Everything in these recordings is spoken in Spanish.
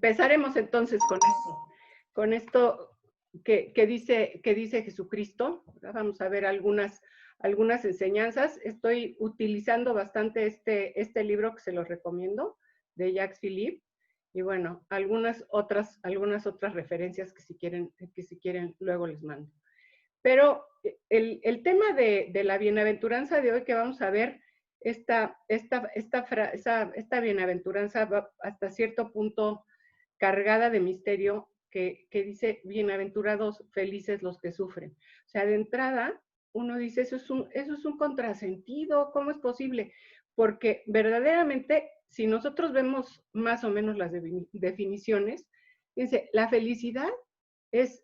Empezaremos entonces con esto que dice Jesucristo. Vamos a ver algunas enseñanzas. Estoy utilizando bastante este libro que se los recomiendo, de Jacques Philippe. Y bueno, algunas otras referencias que si quieren luego les mando. Pero el tema de la bienaventuranza de hoy que vamos a ver, esta bienaventuranza va hasta cierto punto cargada de misterio, que dice, bienaventurados, felices los que sufren. O sea, de entrada, uno dice, eso es un contrasentido, ¿cómo es posible? Porque verdaderamente, si nosotros vemos más o menos las definiciones, dice, la felicidad es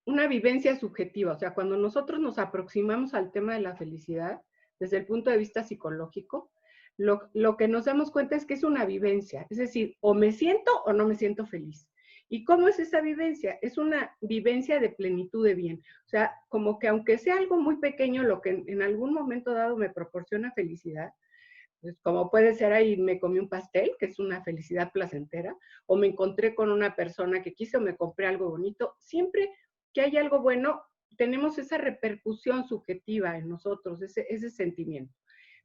una vivencia subjetiva. O sea, cuando nosotros nos aproximamos al tema de la felicidad, desde el punto de vista psicológico, lo que nos damos cuenta es que es una vivencia, es decir, o me siento o no me siento feliz. ¿Y cómo es esa vivencia? Es una vivencia de plenitud de bien. O sea, como que aunque sea algo muy pequeño, lo que en algún momento dado me proporciona felicidad, pues como puede ser ahí me comí un pastel, que es una felicidad placentera, o me encontré con una persona que quise o me compré algo bonito. Siempre que hay algo bueno, tenemos esa repercusión subjetiva en nosotros, ese sentimiento.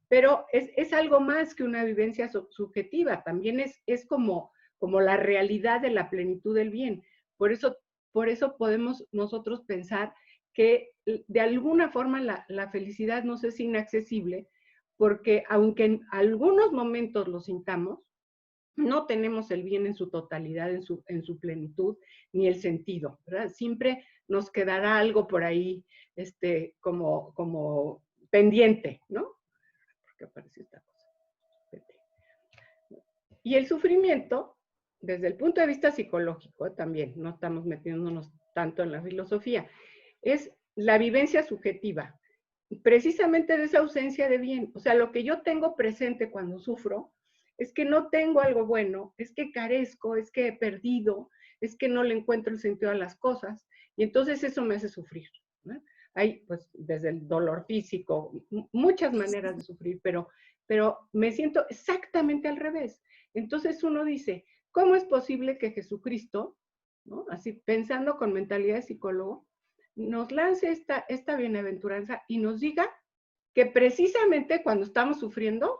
Pero es algo más que una vivencia subjetiva, también es como la realidad de la plenitud del bien. Por eso podemos nosotros pensar que de alguna forma la felicidad nos es inaccesible, porque aunque en algunos momentos lo sintamos, no tenemos el bien en su totalidad, en su plenitud, ni el sentido, ¿verdad? Siempre nos quedará algo por ahí, como pendiente, ¿no? ¿Qué apareció esta cosa? Y el sufrimiento, desde el punto de vista psicológico, también, no estamos metiéndonos tanto en la filosofía, es la vivencia subjetiva, precisamente de esa ausencia de bien. O sea, lo que yo tengo presente cuando sufro es que no tengo algo bueno, es que carezco, es que he perdido, es que no le encuentro el sentido a las cosas, y entonces eso me hace sufrir, ¿no? Hay, pues, desde el dolor físico, muchas maneras de sufrir, pero me siento exactamente al revés. Entonces uno dice, ¿cómo es posible que Jesucristo, ¿no?, así pensando con mentalidad de psicólogo, nos lance esta bienaventuranza y nos diga que precisamente cuando estamos sufriendo,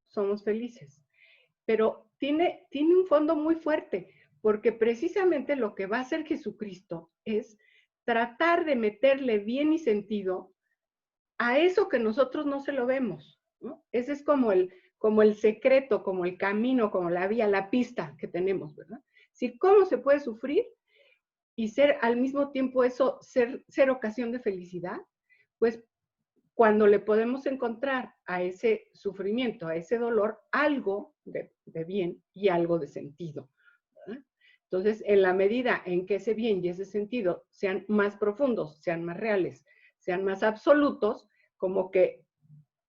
somos felices? Pero tiene un fondo muy fuerte, porque precisamente lo que va a hacer Jesucristo es tratar de meterle bien y sentido a eso que nosotros no se lo vemos, ¿no? Ese es como el secreto, como el camino, como la vía, la pista que tenemos, ¿verdad? Es decir, ¿cómo se puede sufrir y ser al mismo tiempo eso, ser ocasión de felicidad? Pues cuando le podemos encontrar a ese sufrimiento, a ese dolor, algo de bien y algo de sentido, ¿verdad? Entonces, en la medida en que ese bien y ese sentido sean más profundos, sean más reales, sean más absolutos, como que,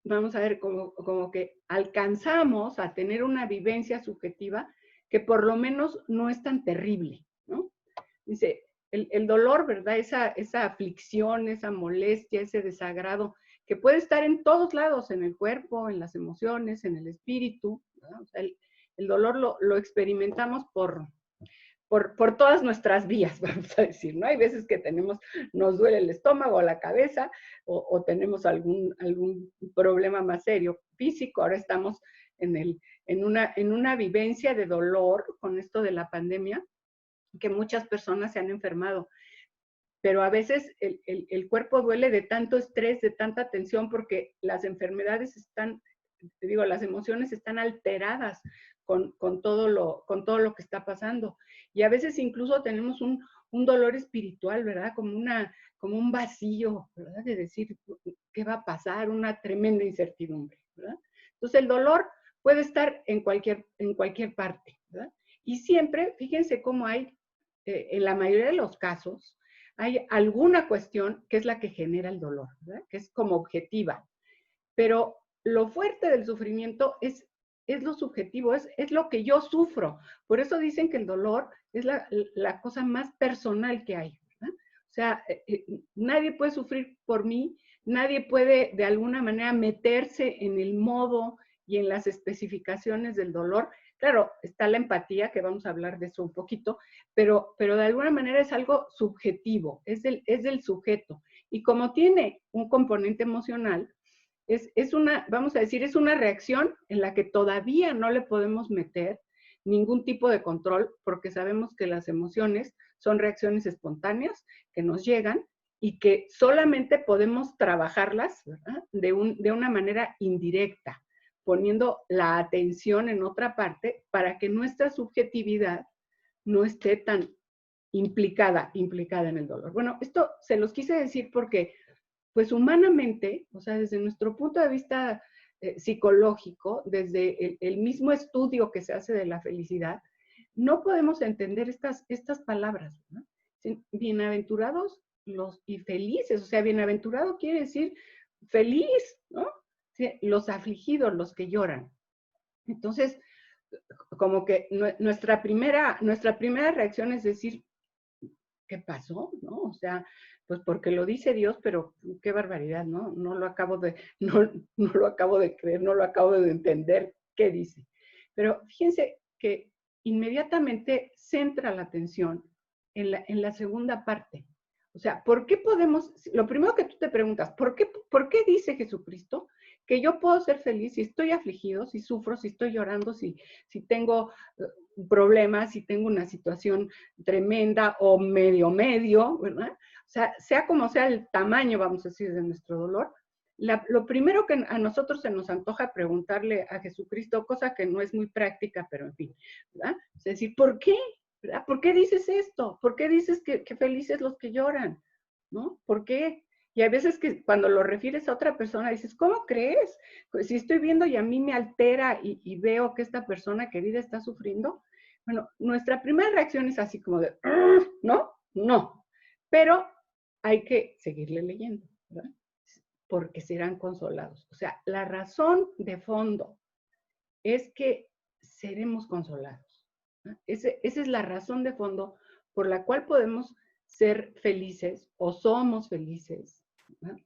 vamos a ver, como que alcanzamos a tener una vivencia subjetiva que por lo menos no es tan terrible, ¿no? Dice, el dolor, ¿verdad? Esa aflicción, esa molestia, ese desagrado, que puede estar en todos lados, en el cuerpo, en las emociones, en el espíritu, ¿verdad? O sea, el dolor lo experimentamos por todas nuestras vías, vamos a decir, ¿no? Hay veces que nos duele el estómago o la cabeza, o tenemos algún problema más serio físico. Ahora estamos en una vivencia de dolor con esto de la pandemia, que muchas personas se han enfermado, pero a veces el cuerpo duele de tanto estrés, de tanta tensión, porque las enfermedades las emociones están alteradas con todo lo que está pasando. Y a veces incluso tenemos un dolor espiritual, ¿verdad? Como un vacío, ¿verdad? De decir, ¿qué va a pasar? Una tremenda incertidumbre, ¿verdad? Entonces el dolor puede estar en cualquier parte, ¿verdad? Y siempre, fíjense cómo hay, en la mayoría de los casos, hay alguna cuestión que es la que genera el dolor, ¿verdad? Que es como objetiva. Pero lo fuerte del sufrimiento es lo subjetivo, es lo que yo sufro. Por eso dicen que el dolor es la cosa más personal que hay, ¿verdad? O sea, nadie puede sufrir por mí, nadie puede de alguna manera meterse en el modo y en las especificaciones del dolor, Claro, está la empatía, que vamos a hablar de eso un poquito, pero de alguna manera es algo subjetivo, es del sujeto. Y como tiene un componente emocional, es una, vamos a decir, es una reacción en la que todavía no le podemos meter ningún tipo de control, porque sabemos que las emociones son reacciones espontáneas que nos llegan y que solamente podemos trabajarlas, ¿verdad?, de una manera indirecta, poniendo la atención en otra parte para que nuestra subjetividad no esté tan implicada en el dolor. Bueno, esto se los quise decir porque, pues humanamente, o sea, desde nuestro punto de vista psicológico, desde el mismo estudio que se hace de la felicidad, no podemos entender estas palabras, ¿no? Bienaventurados los y felices, o sea, bienaventurado quiere decir feliz, ¿no? Sí, los afligidos, los que lloran. Entonces, como que nuestra primera reacción es decir, ¿qué pasó? ¿No? O sea, pues porque lo dice Dios, pero qué barbaridad, ¿no? No lo acabo de creer, no lo acabo de entender qué dice. Pero fíjense que inmediatamente centra la atención en la segunda parte. O sea, ¿por qué podemos, lo primero que tú te preguntas, ¿por qué dice Jesucristo que yo puedo ser feliz si estoy afligido, si sufro, si estoy llorando, si tengo problemas, si tengo una situación tremenda o medio, ¿verdad? O sea, sea como sea el tamaño, vamos a decir, de nuestro dolor, lo primero que a nosotros se nos antoja preguntarle a Jesucristo, cosa que no es muy práctica, pero en fin, ¿verdad? Es decir, ¿por qué? ¿Verdad? ¿Por qué dices esto? ¿Por qué dices que felices los que lloran? ¿No? ¿Por qué? Y hay veces que cuando lo refieres a otra persona dices, ¿cómo crees? Pues si estoy viendo y a mí me altera y veo que esta persona querida está sufriendo, bueno, nuestra primera reacción es así como de, ¿no? No. Pero hay que seguirle leyendo, ¿verdad? Porque serán consolados. O sea, la razón de fondo es que seremos consolados, ¿no? Esa es la razón de fondo por la cual podemos ser felices o somos felices, ¿no?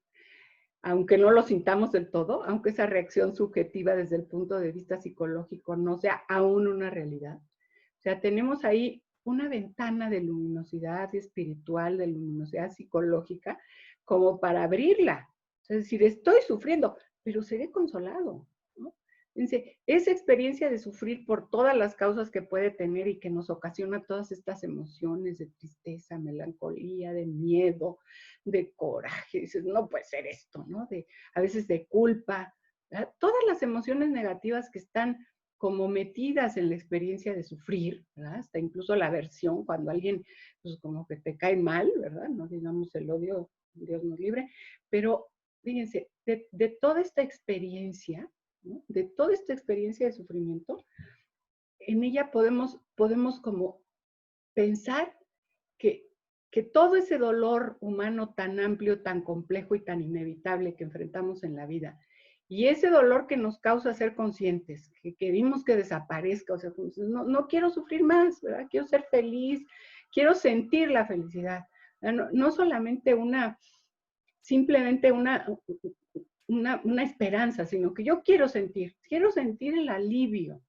Aunque no lo sintamos del todo, aunque esa reacción subjetiva desde el punto de vista psicológico no sea aún una realidad. O sea, tenemos ahí una ventana de luminosidad espiritual, de luminosidad psicológica, como para abrirla. Es decir, estoy sufriendo, pero seré consolado, ¿no? Fíjense, esa experiencia de sufrir por todas las causas que puede tener y que nos ocasiona todas estas emociones de tristeza, melancolía, de miedo, de coraje, dices, no puede ser esto, ¿no? A veces de culpa, ¿verdad? Todas las emociones negativas que están como metidas en la experiencia de sufrir, ¿verdad? Hasta incluso la aversión, cuando alguien, pues como que te cae mal, ¿verdad? No digamos el odio, Dios nos libre, pero fíjense, de toda esta experiencia, ¿no? De toda esta experiencia de sufrimiento, en ella podemos como pensar que, que todo ese dolor humano tan amplio, tan complejo y tan inevitable que enfrentamos en la vida, y ese dolor que nos causa ser conscientes, que queremos que desaparezca, o sea, no quiero sufrir más, ¿verdad? Quiero ser feliz, quiero sentir la felicidad. No solamente simplemente una esperanza, sino que yo quiero sentir el alivio.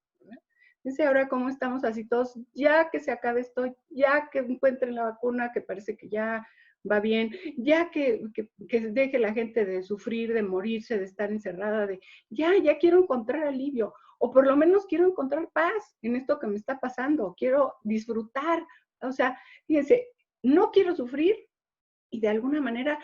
Dice ahora cómo estamos así todos, ya que se acabe esto, ya que encuentren la vacuna, que parece que ya va bien, ya que deje la gente de sufrir, de morirse, de estar encerrada, ya quiero encontrar alivio, o por lo menos quiero encontrar paz en esto que me está pasando, quiero disfrutar, o sea, fíjense, no quiero sufrir y de alguna manera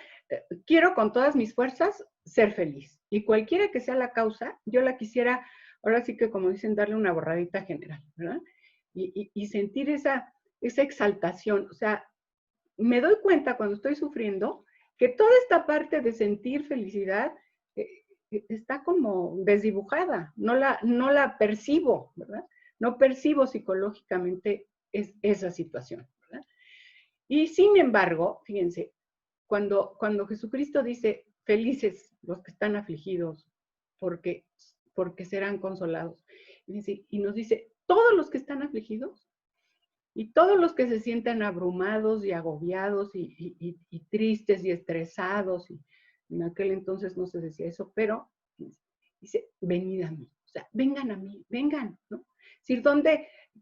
quiero con todas mis fuerzas ser feliz. Y cualquiera que sea la causa, yo la quisiera, ahora sí que como dicen, darle una borradita general, ¿verdad? Y sentir esa exaltación. O sea, me doy cuenta cuando estoy sufriendo que toda esta parte de sentir felicidad está como desdibujada, no la percibo, ¿verdad? No percibo psicológicamente esa situación, ¿verdad? Y sin embargo, fíjense, cuando Jesucristo dice, felices los que están afligidos, porque serán consolados. Y nos dice, todos los que están afligidos y todos los que se sientan abrumados y agobiados y tristes y estresados, y en aquel entonces no se decía eso, pero dice, venid a mí. O sea, vengan a mí, vengan, ¿no? Es decir,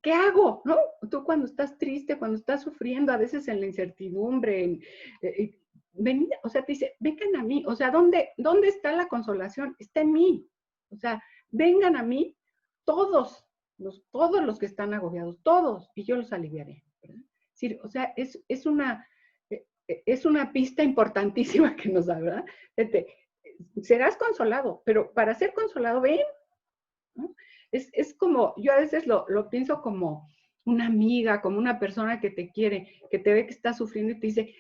¿qué hago? ¿No? Tú cuando estás triste, cuando estás sufriendo, a veces en la incertidumbre, venid, o sea, te dice, vengan a mí. O sea, ¿dónde está la consolación? Está en mí. O sea, vengan a mí todos los que están agobiados, todos, y yo los aliviaré. ¿Verdad? Es decir, o sea, es una pista importantísima que nos da, ¿verdad? Serás consolado, pero para ser consolado, ven, ¿no? Es como, yo a veces lo pienso como una amiga, como una persona que te quiere, que te ve que estás sufriendo y te dice,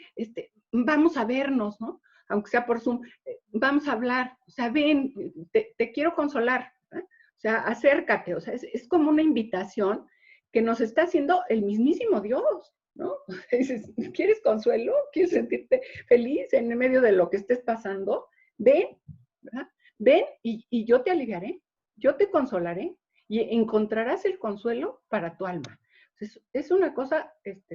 vamos a vernos, ¿no? Aunque sea por Zoom, vamos a hablar, o sea, ven, te quiero consolar, ¿eh? O sea, acércate, o sea, es como una invitación que nos está haciendo el mismísimo Dios, ¿no? Dices, ¿quieres consuelo? ¿Quieres sentirte feliz en medio de lo que estés pasando? Ven, ¿verdad? Ven y yo te aliviaré, yo te consolaré y encontrarás el consuelo para tu alma. Es una cosa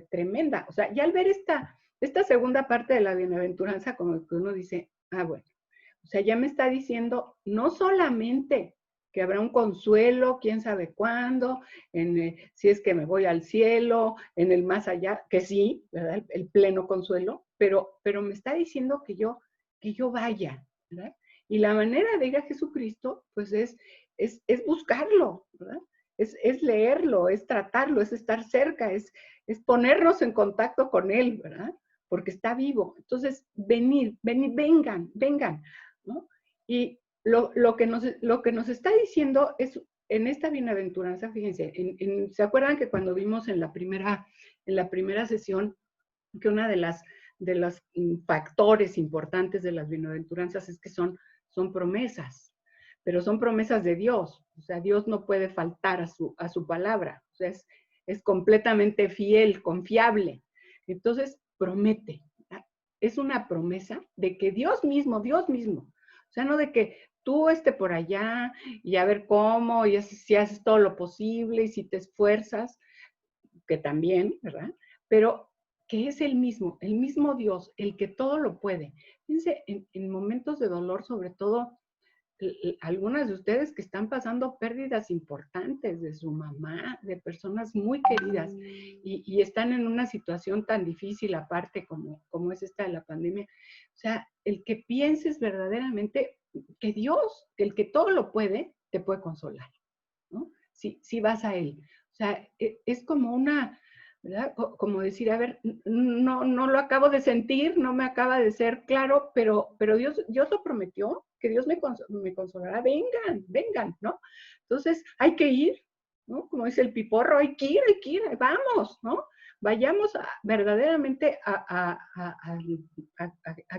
tremenda. O sea, ya al ver esta segunda parte de la bienaventuranza, como que uno dice, bueno, o sea, ya me está diciendo no solamente que habrá un consuelo, quién sabe cuándo, si es que me voy al cielo, en el más allá, que sí, ¿verdad? El pleno consuelo, pero me está diciendo que yo vaya, ¿verdad? Y la manera de ir a Jesucristo, pues es buscarlo, ¿verdad? Es leerlo, es tratarlo, es estar cerca, es ponernos en contacto con Él, ¿verdad? Porque está vivo. Entonces, vengan, ¿no? Y lo que nos está diciendo es, en esta bienaventuranza, fíjense, ¿se acuerdan que cuando vimos en la primera sesión que una de los factores importantes de las bienaventuranzas es que son promesas, pero son promesas de Dios? O sea, Dios no puede faltar a su palabra, o sea, es completamente fiel, confiable. Entonces, promete. Es una promesa de que Dios mismo, o sea, no de que tú por allá y a ver cómo, y si haces todo lo posible y si te esfuerzas, que también, ¿verdad? Pero que es el mismo Dios, el que todo lo puede. Fíjense, en momentos de dolor, sobre todo, algunas de ustedes que están pasando pérdidas importantes de su mamá, de personas muy queridas, y están en una situación tan difícil aparte como es esta de la pandemia. O sea, el que pienses verdaderamente que Dios, el que todo lo puede, te puede consolar, ¿no? Si vas a Él. O sea, es como una, ¿verdad? Como decir, a ver, no lo acabo de sentir, no me acaba de ser claro, pero Dios lo prometió, que Dios me consolará. Vengan, ¿no? Entonces, hay que ir, ¿no? Como dice el piporro, hay que ir, vamos, ¿no? Vayamos verdaderamente a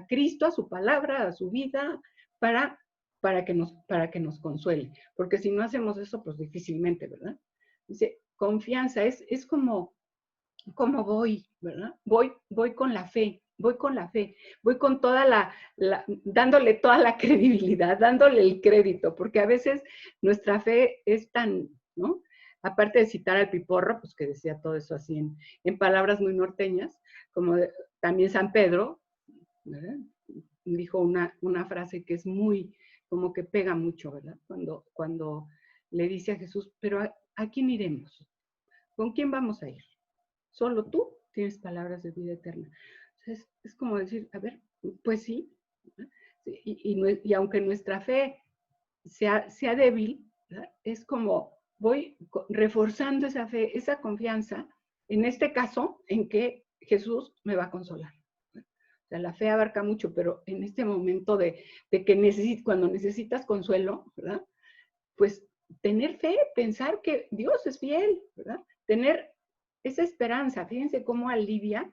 Cristo, a su palabra, a su vida, para que nos consuele. Porque si no hacemos eso, pues difícilmente, ¿verdad? Dice, confianza, es como voy, ¿verdad? Voy con la fe, voy con toda dándole toda la credibilidad, dándole el crédito, porque a veces nuestra fe es tan, ¿no? Aparte de citar al piporro, pues que decía todo eso así en palabras muy norteñas, como también San Pedro, ¿verdad? Dijo una frase que es muy, como que pega mucho, ¿verdad? Cuando le dice a Jesús, pero ¿a quién iremos? ¿Con quién vamos a ir? Solo tú tienes palabras de vida eterna. O sea, es como decir, a ver, pues sí, y aunque nuestra fe sea débil, ¿verdad? Es como voy reforzando esa fe, esa confianza, en este caso, en que Jesús me va a consolar. O sea, la fe abarca mucho, pero en este momento de que cuando necesitas consuelo, ¿verdad? Pues tener fe, pensar que Dios es fiel, ¿verdad? Tener esa esperanza. Fíjense cómo alivia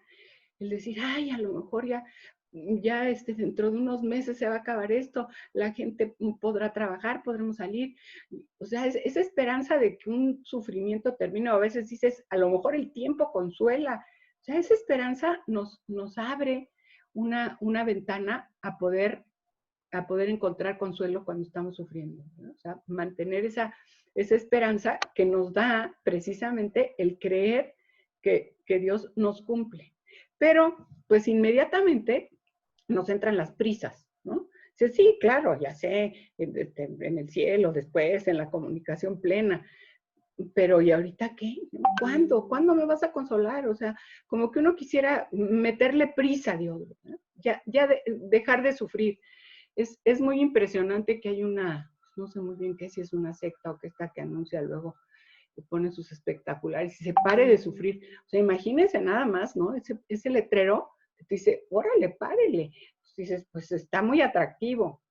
el decir, ay, a lo mejor ya dentro de unos meses se va a acabar esto, la gente podrá trabajar, podremos salir. O sea, esa esperanza de que un sufrimiento termine, o a veces dices, a lo mejor el tiempo consuela. O sea, esa esperanza nos abre una ventana a poder encontrar consuelo cuando estamos sufriendo, ¿no? O sea, mantener esa esperanza que nos da precisamente el creer que Dios nos cumple. Pero, pues inmediatamente nos entran las prisas, ¿no? Dice, sí, claro, ya sé, en el cielo, después, en la comunicación plena, pero ¿y ahorita qué? ¿Cuándo? ¿Cuándo me vas a consolar? O sea, como que uno quisiera meterle prisa a Dios, ¿verdad? Dejar de sufrir. Es muy impresionante que hay una, no sé muy bien qué, si es una secta o qué está que anuncia luego, que pone sus espectaculares y se pare de sufrir. O sea, imagínense nada más, ¿no? Ese letrero que te dice, órale, párele. Pues dices, pues está muy atractivo.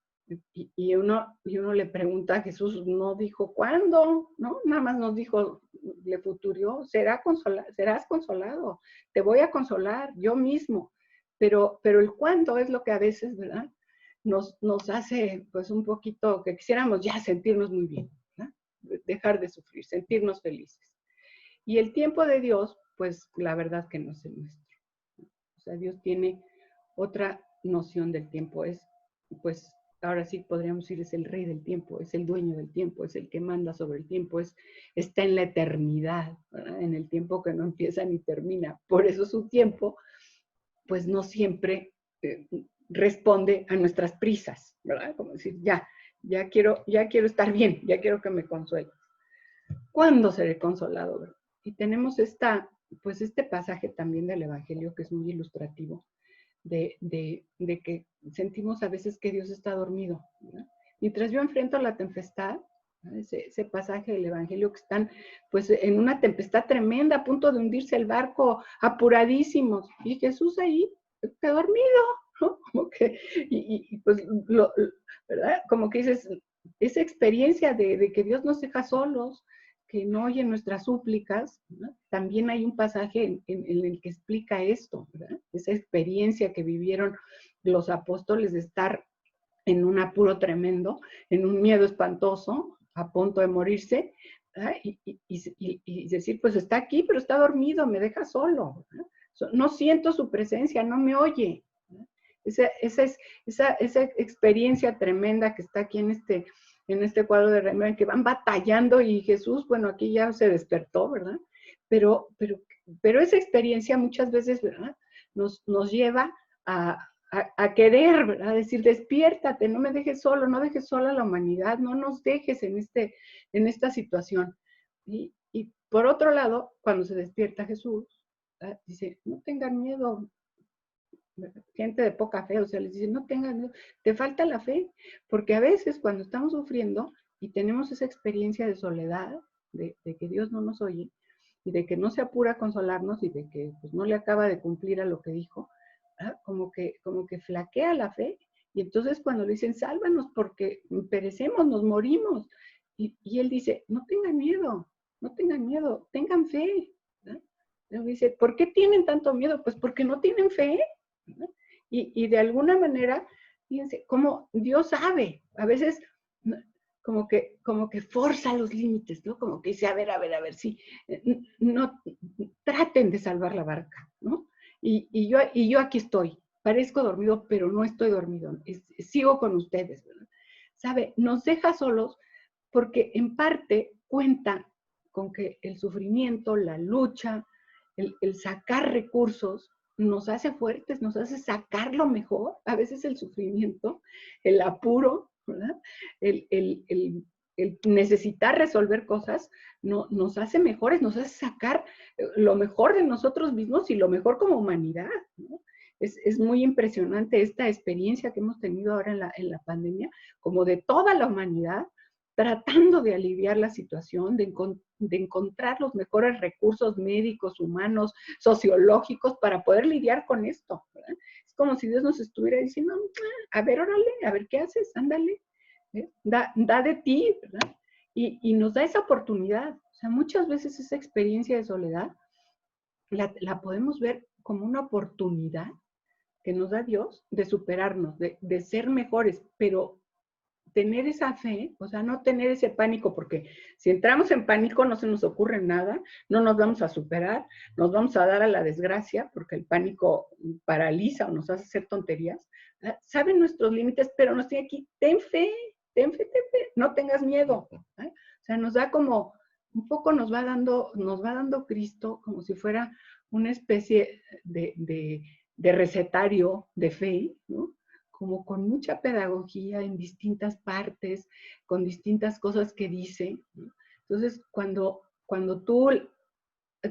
Y uno le pregunta a Jesús, no dijo cuándo, ¿no? Nada más nos dijo, le futurió, serás consolado, te voy a consolar yo mismo. Pero el cuándo es lo que a veces, ¿verdad? Nos hace pues un poquito que quisiéramos ya sentirnos muy bien, ¿verdad? Dejar de sufrir, sentirnos felices. Y el tiempo de Dios, pues la verdad que no es el nuestro. O sea, Dios tiene otra noción del tiempo, pues ahora sí podríamos decir, es el rey del tiempo, es el dueño del tiempo, es el que manda sobre el tiempo, está en la eternidad, ¿verdad? En el tiempo que no empieza ni termina. Por eso su tiempo, pues no siempre responde a nuestras prisas, ¿verdad? Como decir, ya quiero estar bien, ya quiero que me consuele. ¿Cuándo seré consolado? ¿Verdad? Y tenemos pues este pasaje también del Evangelio que es muy ilustrativo, de que sentimos a veces que Dios está dormido, ¿verdad? Mientras yo enfrento la tempestad, ese pasaje del Evangelio que están pues en una tempestad tremenda, a punto de hundirse el barco, apuradísimos, y Jesús ahí, está dormido, ¿no? Como que, pues, ¿verdad? Como que dices, esa experiencia de que Dios nos deja solos, que no oye nuestras súplicas, ¿no? También hay un pasaje en el que explica esto, ¿verdad? Esa experiencia que vivieron los apóstoles de estar en un apuro tremendo, en un miedo espantoso, a punto de morirse, y decir, pues está aquí, pero está dormido, me deja solo, ¿verdad? No siento su presencia, no me oye. Esa experiencia tremenda que está aquí en este cuadro de Rembrandt, que van batallando y Jesús, bueno, aquí ya se despertó, ¿verdad? Pero esa experiencia muchas veces, ¿verdad? Nos lleva a querer, ¿verdad? A decir, despiértate, no me dejes solo, no dejes sola a la humanidad, no nos dejes en esta situación. Y por otro lado, cuando se despierta Jesús, ¿verdad? Dice, no tengan miedo, gente de poca fe, o sea, les dice, no tengan miedo, te falta la fe, porque a veces cuando estamos sufriendo y tenemos esa experiencia de soledad, de que Dios no nos oye, y de que no se apura a consolarnos, y de que pues, no le acaba de cumplir a lo que dijo, como que flaquea la fe, y entonces cuando le dicen, sálvanos porque perecemos, nos morimos, y él dice, no tengan miedo, tengan fe, ¿verdad? Él dice, ¿por qué tienen tanto miedo? Pues porque no tienen fe, ¿no? Y de alguna manera, fíjense, como Dios sabe, a veces como que forza los límites, ¿no? Como que dice, a ver, sí, no, traten de salvar la barca, ¿no? Y yo aquí estoy, parezco dormido, pero no estoy dormido, sigo con ustedes, ¿verdad? ¿Sabe? Nos deja solos porque en parte cuenta con que el sufrimiento, la lucha, el sacar recursos, nos hace fuertes, nos hace sacar lo mejor. A veces el sufrimiento, el apuro, ¿verdad? El necesitar resolver cosas nos hace mejores, nos hace sacar lo mejor de nosotros mismos y lo mejor como humanidad, ¿no? Es muy impresionante esta experiencia que hemos tenido ahora en la pandemia, como de toda la humanidad, tratando de aliviar la situación, de encontrar los mejores recursos médicos, humanos, sociológicos para poder lidiar con esto, ¿verdad? Es como si Dios nos estuviera diciendo, a ver, órale, a ver qué haces, ándale, da de ti, ¿verdad? Y nos da esa oportunidad. O sea, muchas veces esa experiencia de soledad la podemos ver como una oportunidad que nos da Dios de superarnos, de ser mejores, pero tener esa fe, o sea, no tener ese pánico, porque si entramos en pánico no se nos ocurre nada, no nos vamos a superar, nos vamos a dar a la desgracia, porque el pánico paraliza o nos hace hacer tonterías. Saben nuestros límites, pero nos tiene aquí, ten fe, no tengas miedo. O sea, nos da como, un poco nos va dando Cristo como si fuera una especie de recetario de fe, ¿no? como con mucha pedagogía en distintas partes, con distintas cosas que dice, ¿no? Entonces, cuando tú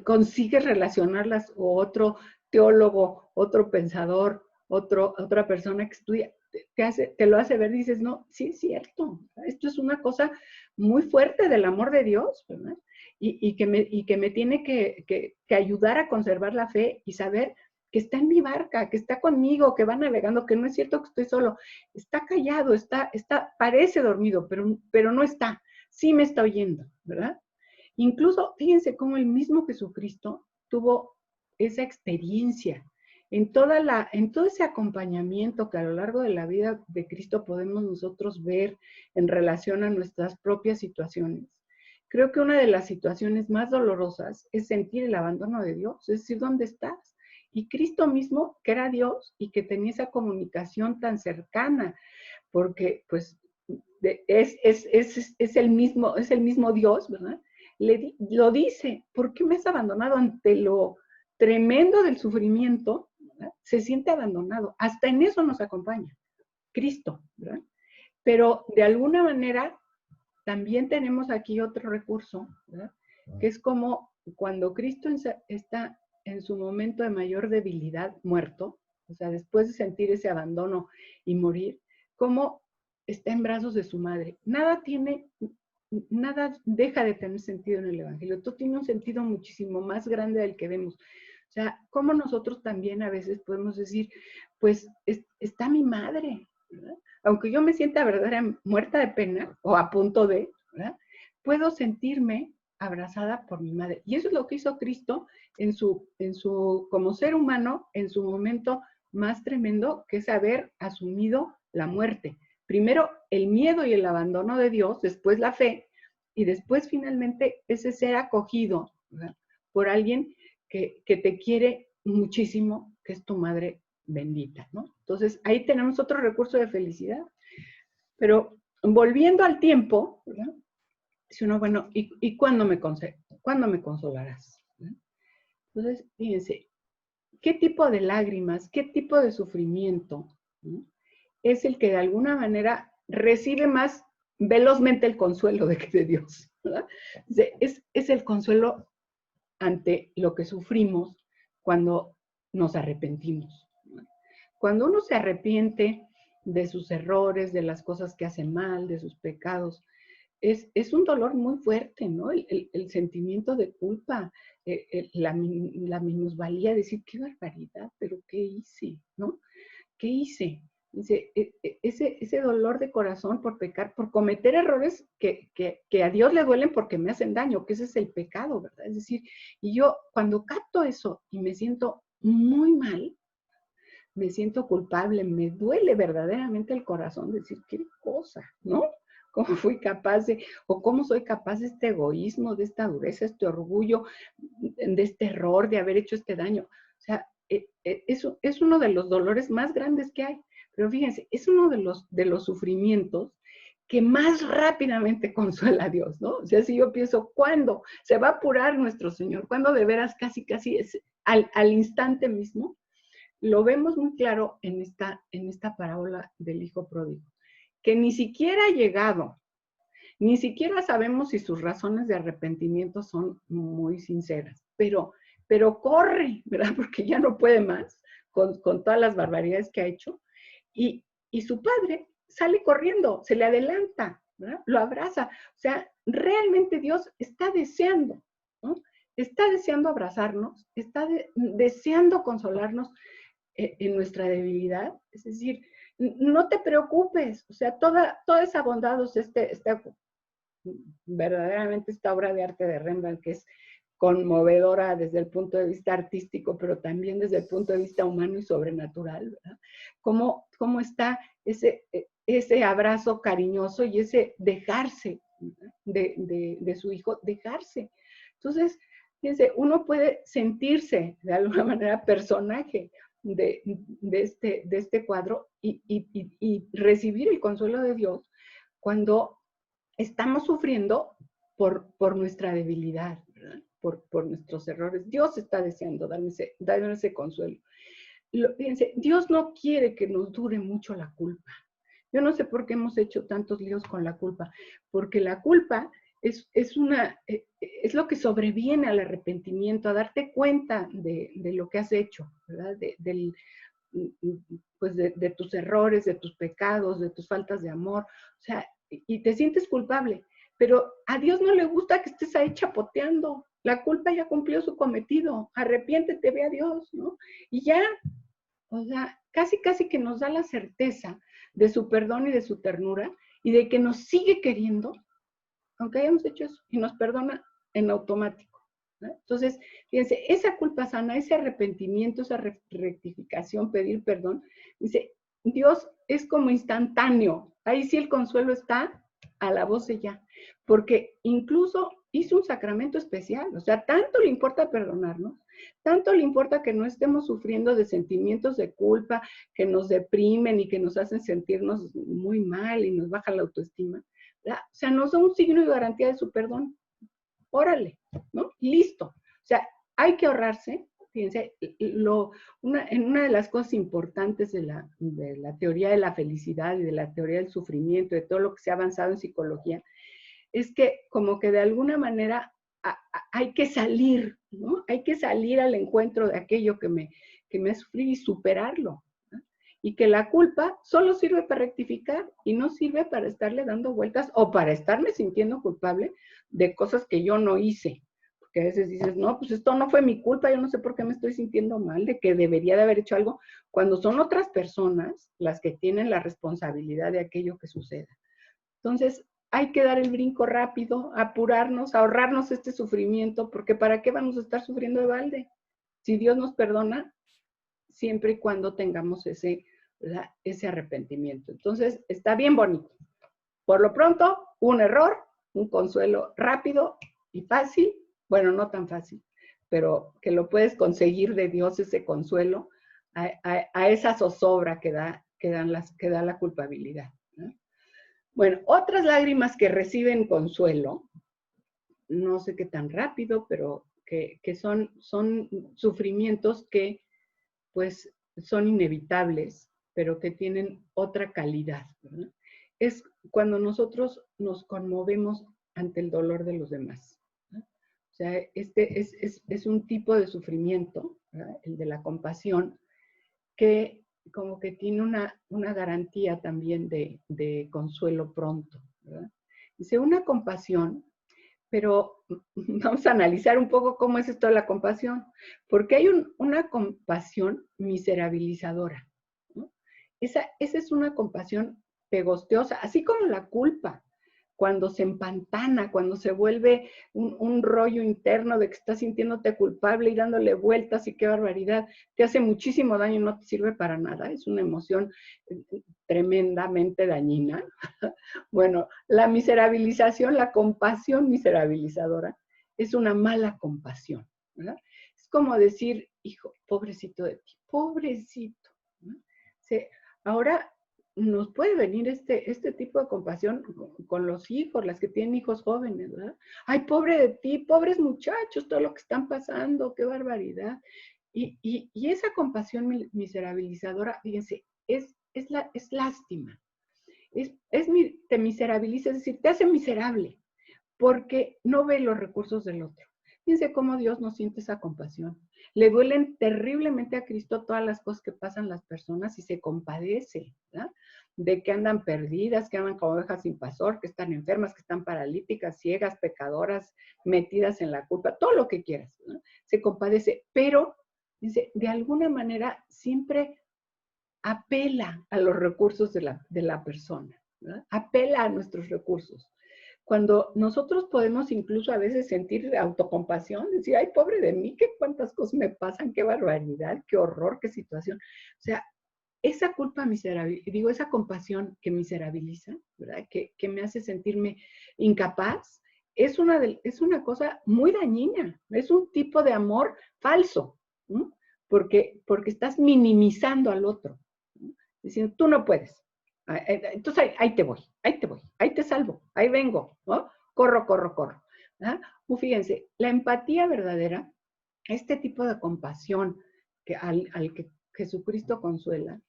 consigues relacionarlas, o otro teólogo, otro pensador, otra persona que estudia, te lo hace ver, dices, no, sí es cierto, esto es una cosa muy fuerte del amor de Dios, ¿verdad? Y que me tiene que ayudar a conservar la fe y saber que está en mi barca, que está conmigo, que va navegando, que no es cierto que estoy solo, está callado, parece dormido, pero no está, sí me está oyendo, ¿verdad? Incluso, fíjense cómo el mismo Jesucristo tuvo esa experiencia en todo ese acompañamiento que a lo largo de la vida de Cristo podemos nosotros ver en relación a nuestras propias situaciones. Creo que una de las situaciones más dolorosas es sentir el abandono de Dios, es decir, ¿dónde estás? Y Cristo mismo, que era Dios y que tenía esa comunicación tan cercana, porque pues es el mismo Dios, ¿verdad? Lo dice, ¿por qué me has abandonado ante lo tremendo del sufrimiento? ¿Verdad? Se siente abandonado, hasta en eso nos acompaña Cristo, ¿verdad? Pero de alguna manera también tenemos aquí otro recurso, ¿verdad? Que es como cuando Cristo está en su momento de mayor debilidad, muerto, o sea, después de sentir ese abandono y morir, como está en brazos de su madre. Nada deja de tener sentido en el Evangelio. Todo tiene un sentido muchísimo más grande del que vemos. O sea, como nosotros también a veces podemos decir, pues está mi madre, ¿verdad? Aunque yo me sienta verdaderamente muerta de pena o a punto de, ¿verdad? Puedo sentirme abrazada por mi madre. Y eso es lo que hizo Cristo como ser humano, en su momento más tremendo, que es haber asumido la muerte. Primero el miedo y el abandono de Dios, después la fe, y después finalmente ese ser acogido, ¿verdad? Por alguien que te quiere muchísimo, que es tu madre bendita, ¿no? Entonces ahí tenemos otro recurso de felicidad. Pero volviendo al tiempo, ¿verdad? Dice uno, bueno, ¿y cuándo me consolarás? ¿verdad? Entonces, fíjense, ¿qué tipo de lágrimas, qué tipo de sufrimiento, ¿no? Es el que de alguna manera recibe más velozmente el consuelo de Dios? ¿verdad? Es el consuelo ante lo que sufrimos cuando nos arrepentimos. ¿verdad? Cuando uno se arrepiente de sus errores, de las cosas que hace mal, de sus pecados, es un dolor muy fuerte, ¿no? El sentimiento de culpa, la minusvalía, decir, qué barbaridad, pero ¿qué hice? ¿No? ¿Qué hice? Dice, ese dolor de corazón por pecar, por cometer errores que a Dios le duelen porque me hacen daño, que ese es el pecado, ¿verdad? Es decir, y yo cuando capto eso y me siento muy mal, me siento culpable, me duele verdaderamente el corazón decir, qué cosa, ¿no? ¿Cómo fui capaz o cómo soy capaz de este egoísmo, de esta dureza, este orgullo, de este error, de haber hecho este daño? O sea, es uno de los dolores más grandes que hay. Pero fíjense, es uno de los sufrimientos que más rápidamente consuela a Dios, ¿no? O sea, si yo pienso, ¿cuándo se va a apurar nuestro Señor? ¿Cuándo de veras casi es al instante mismo? Lo vemos muy claro en esta parábola del hijo pródigo, que ni siquiera ha llegado, ni siquiera sabemos si sus razones de arrepentimiento son muy sinceras, pero corre, ¿verdad? Porque ya no puede más con todas las barbaridades que ha hecho, y su padre sale corriendo, se le adelanta, ¿verdad? Lo abraza. O sea, realmente Dios está deseando, ¿no? Está deseando abrazarnos, está deseando consolarnos en nuestra debilidad. Es decir, no te preocupes, o sea, toda esa bondad, o sea, verdaderamente esta obra de arte de Rembrandt, que es conmovedora desde el punto de vista artístico, pero también desde el punto de vista humano y sobrenatural, ¿verdad? Cómo está ese abrazo cariñoso y ese dejarse de su hijo, dejarse. Entonces, fíjense, uno puede sentirse de alguna manera personaje de este cuadro y recibir el consuelo de Dios cuando estamos sufriendo por nuestra debilidad, ¿verdad? Por nuestros errores. Dios está deseando darme ese consuelo. fíjense, Dios no quiere que nos dure mucho la culpa. Yo no sé por qué hemos hecho tantos líos con la culpa, porque la culpa es lo que sobreviene al arrepentimiento, a darte cuenta de lo que has hecho, ¿verdad? Pues de tus errores, de tus pecados, de tus faltas de amor, o sea, y te sientes culpable, pero a Dios no le gusta que estés ahí chapoteando, la culpa ya cumplió su cometido, arrepiéntete, ve a Dios, ¿no? Y ya, o sea, casi que nos da la certeza de su perdón y de su ternura y de que nos sigue queriendo, aunque hayamos hecho eso, y nos perdona en automático, ¿no? Entonces, fíjense, esa culpa sana, ese arrepentimiento, esa rectificación, pedir perdón, dice, Dios es como instantáneo, ahí sí el consuelo está a la voz de ya, porque incluso hizo un sacramento especial, o sea, tanto le importa perdonarnos, tanto le importa que no estemos sufriendo de sentimientos de culpa que nos deprimen y que nos hacen sentirnos muy mal y nos baja la autoestima. O sea, nos da un signo y garantía de su perdón. Órale, ¿no? Listo. O sea, hay que ahorrarse. Fíjense, en una de las cosas importantes de la teoría de la felicidad y de la teoría del sufrimiento, de todo lo que se ha avanzado en psicología, es que como que de alguna manera hay que salir, ¿no? Hay que salir al encuentro de aquello que me ha sufrido y superarlo. ¿No? Y que la culpa solo sirve para rectificar y no sirve para estarle dando vueltas o para estarme sintiendo culpable de cosas que yo no hice. Porque a veces dices, no, pues esto no fue mi culpa, yo no sé por qué me estoy sintiendo mal, de que debería de haber hecho algo, cuando son otras personas las que tienen la responsabilidad de aquello que suceda. Entonces, hay que dar el brinco rápido, apurarnos, ahorrarnos este sufrimiento, porque ¿para qué vamos a estar sufriendo de balde? Si Dios nos perdona, siempre y cuando tengamos ese arrepentimiento. Entonces, está bien bonito. Por lo pronto, un error, un consuelo rápido y fácil, bueno, no tan fácil, pero que lo puedes conseguir de Dios ese consuelo a esa zozobra que da la culpabilidad, ¿no? Bueno, otras lágrimas que reciben consuelo, no sé qué tan rápido, pero que son sufrimientos que pues son inevitables, pero que tienen otra calidad, ¿verdad? Es cuando nosotros nos conmovemos ante el dolor de los demás, ¿no? O sea, este es un tipo de sufrimiento, ¿verdad? El de la compasión, que como que tiene una garantía también de consuelo pronto, ¿verdad? Dice, una compasión, pero vamos a analizar un poco cómo es esto de la compasión, porque hay una compasión miserabilizadora, ¿no? Esa es una compasión pegostiosa, así como la culpa, cuando se empantana, cuando se vuelve un rollo interno de que estás sintiéndote culpable y dándole vueltas y qué barbaridad, te hace muchísimo daño y no te sirve para nada, es una emoción tremendamente dañina. Bueno, la miserabilización, la compasión miserabilizadora, es una mala compasión, ¿verdad? Es como decir, hijo, pobrecito de ti, pobrecito, ¿no? Ahora nos puede venir este tipo de compasión con los hijos, las que tienen hijos jóvenes, ¿verdad? Ay, pobre de ti, pobres muchachos, todo lo que están pasando, qué barbaridad. Y esa compasión miserabilizadora, fíjense, es lástima. Te miserabiliza, es decir, te hace miserable, porque no ve los recursos del otro. Fíjense cómo Dios no siente esa compasión. Le duelen terriblemente a Cristo todas las cosas que pasan las personas y se compadece, ¿verdad? De que andan perdidas, que andan como ovejas sin pastor, que están enfermas, que están paralíticas, ciegas, pecadoras, metidas en la culpa, todo lo que quieras, ¿no? Se compadece, pero dice, de alguna manera siempre apela a los recursos de la persona, ¿verdad? Apela a nuestros recursos. Cuando nosotros podemos incluso a veces sentir autocompasión, decir, ay, pobre de mí, qué cuántas cosas me pasan, qué barbaridad, qué horror, qué situación. O sea, esa culpa miserable, digo, esa compasión que miserabiliza, ¿verdad? Que me hace sentirme incapaz, es una cosa muy dañina, es un tipo de amor falso, ¿no? Porque estás minimizando al otro, ¿no? Diciendo, tú no puedes. Entonces ahí te voy, ahí te salvo, ahí vengo, ¿no? Corro. ¿Ah? Fíjense, la empatía verdadera, este tipo de compasión al que Jesucristo consuela,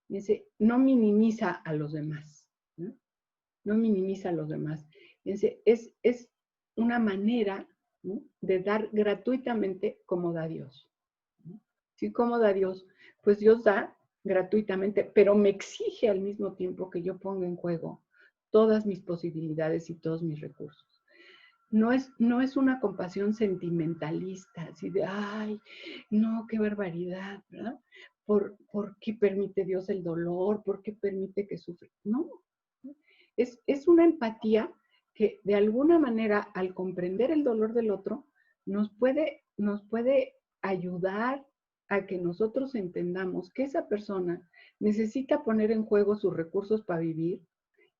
dice, no minimiza a los demás, ¿no? No minimiza a los demás. Dice, es una manera, ¿no?, de dar gratuitamente como da Dios, ¿no? ¿Sí? Como da Dios. Pues Dios da gratuitamente, pero me exige al mismo tiempo que yo ponga en juego todas mis posibilidades y todos mis recursos. No es una compasión sentimentalista, así de, ay, no, qué barbaridad, ¿verdad? ¿Por qué permite Dios el dolor? ¿Por qué permite que sufra? No, es una empatía que de alguna manera, al comprender el dolor del otro, nos puede ayudar a que nosotros entendamos que esa persona necesita poner en juego sus recursos para vivir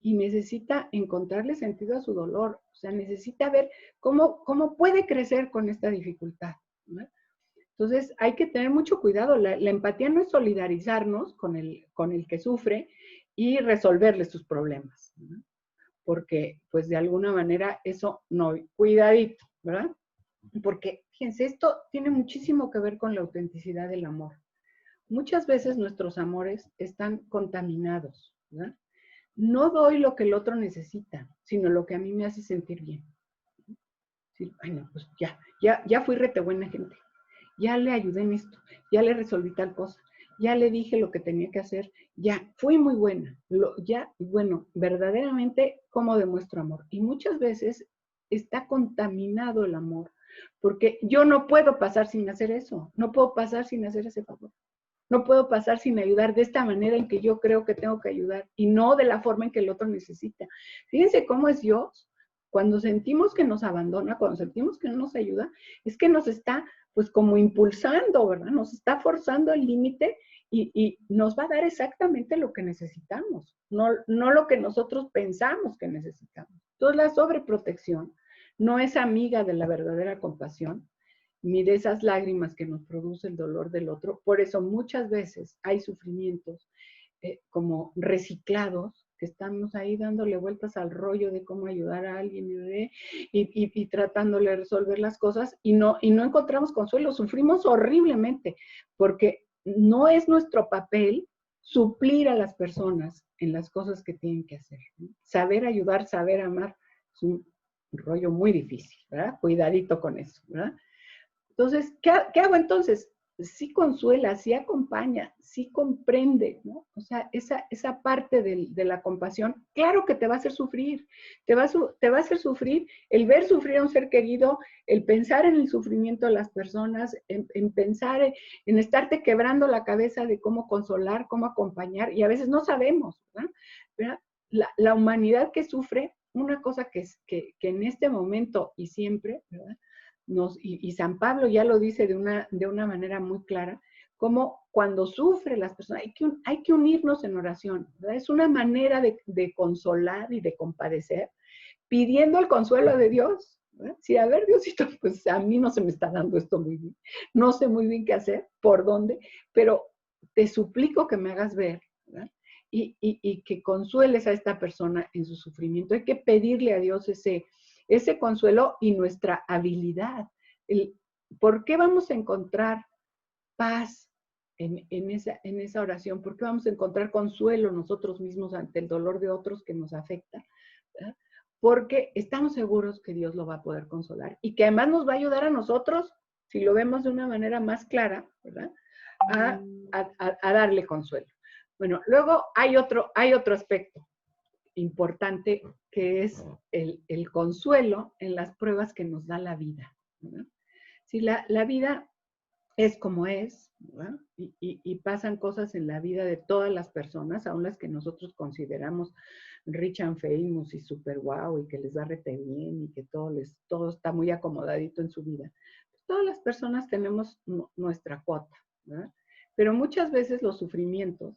y necesita encontrarle sentido a su dolor. O sea, necesita ver cómo puede crecer con esta dificultad, ¿no? Entonces, hay que tener mucho cuidado. La empatía no es solidarizarnos con el que sufre y resolverle sus problemas, ¿no? Porque, pues, de alguna manera, eso no, cuidadito, ¿verdad? Porque, fíjense, esto tiene muchísimo que ver con la autenticidad del amor. Muchas veces nuestros amores están contaminados, ¿verdad? No doy lo que el otro necesita, sino lo que a mí me hace sentir bien. Sí, bueno, pues ya fui rete buena gente. Ya le ayudé en esto, ya le resolví tal cosa, ya le dije lo que tenía que hacer, ya fui muy buena. Bueno, verdaderamente, ¿cómo demuestro amor? Y muchas veces está contaminado el amor, porque yo no puedo pasar sin hacer eso, no puedo pasar sin hacer ese favor. No puedo pasar sin ayudar de esta manera en que yo creo que tengo que ayudar y no de la forma en que el otro necesita. Fíjense cómo es Dios. Cuando sentimos que nos abandona, cuando sentimos que no nos ayuda, es que nos está, pues, como impulsando, ¿verdad? Nos está forzando el límite y nos va a dar exactamente lo que necesitamos, no lo que nosotros pensamos que necesitamos. Entonces, la sobreprotección no es amiga de la verdadera compasión, ni de esas lágrimas que nos produce el dolor del otro. Por eso muchas veces hay sufrimientos como reciclados, que estamos ahí dándole vueltas al rollo de cómo ayudar a alguien y tratándole de resolver las cosas y no encontramos consuelo, sufrimos horriblemente, porque no es nuestro papel suplir a las personas en las cosas que tienen que hacer, ¿no? Saber ayudar, saber amar, es un rollo muy difícil, ¿verdad? Cuidadito con eso, ¿verdad? Entonces, ¿qué hago entonces? Sí consuela, sí acompaña, sí comprende, ¿no? O sea, esa parte de la compasión, claro que te va a hacer sufrir, te va a hacer sufrir el ver sufrir a un ser querido, el pensar en el sufrimiento de las personas, en pensar en estarte quebrando la cabeza de cómo consolar, cómo acompañar, y a veces no sabemos, ¿verdad? ¿Verdad? La humanidad que sufre, una cosa que en este momento y siempre, ¿verdad? Y San Pablo ya lo dice de una manera muy clara, como cuando sufre las personas, hay que unirnos en oración, ¿verdad? Es una manera de consolar y de compadecer, pidiendo el consuelo de Dios, ¿verdad? Sí, a ver, Diosito, pues a mí no se me está dando esto muy bien, no sé muy bien qué hacer, por dónde, pero te suplico que me hagas ver, ¿verdad? Y que consueles a esta persona en su sufrimiento. Hay que pedirle a Dios ese consuelo y nuestra habilidad. ¿Por qué vamos a encontrar paz en esa oración? ¿Por qué vamos a encontrar consuelo nosotros mismos ante el dolor de otros que nos afecta? ¿Verdad? Porque estamos seguros que Dios lo va a poder consolar y que además nos va a ayudar a nosotros, si lo vemos de una manera más clara, ¿verdad? A darle consuelo. Bueno, luego hay otro aspecto importante, que es el consuelo en las pruebas que nos da la vida, ¿verdad? Si la vida es como es, ¿verdad? Y pasan cosas en la vida de todas las personas, aun las que nosotros consideramos rich and famous y super wow, y que les va rete bien, y que todo está muy acomodadito en su vida. Pues todas las personas tenemos nuestra cuota, ¿verdad? Pero muchas veces el sufrimiento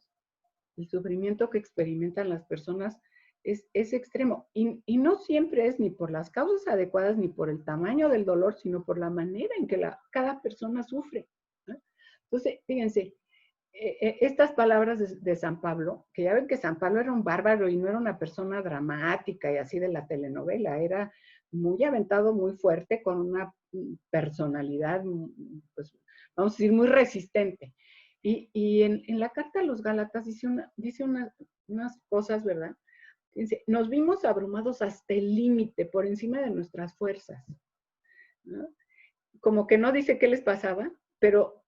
que experimentan las personas es extremo. Y no siempre es ni por las causas adecuadas ni por el tamaño del dolor, sino por la manera en que cada persona sufre, ¿no? Entonces, fíjense, estas palabras de San Pablo, que ya ven que San Pablo era un bárbaro y no era una persona dramática y así de la telenovela, era muy aventado, muy fuerte, con una personalidad, pues, vamos a decir, muy resistente. Y en la carta a los Gálatas dice unas cosas, ¿verdad? Dice, nos vimos abrumados hasta el límite, por encima de nuestras fuerzas, ¿no? Como que no dice qué les pasaba, pero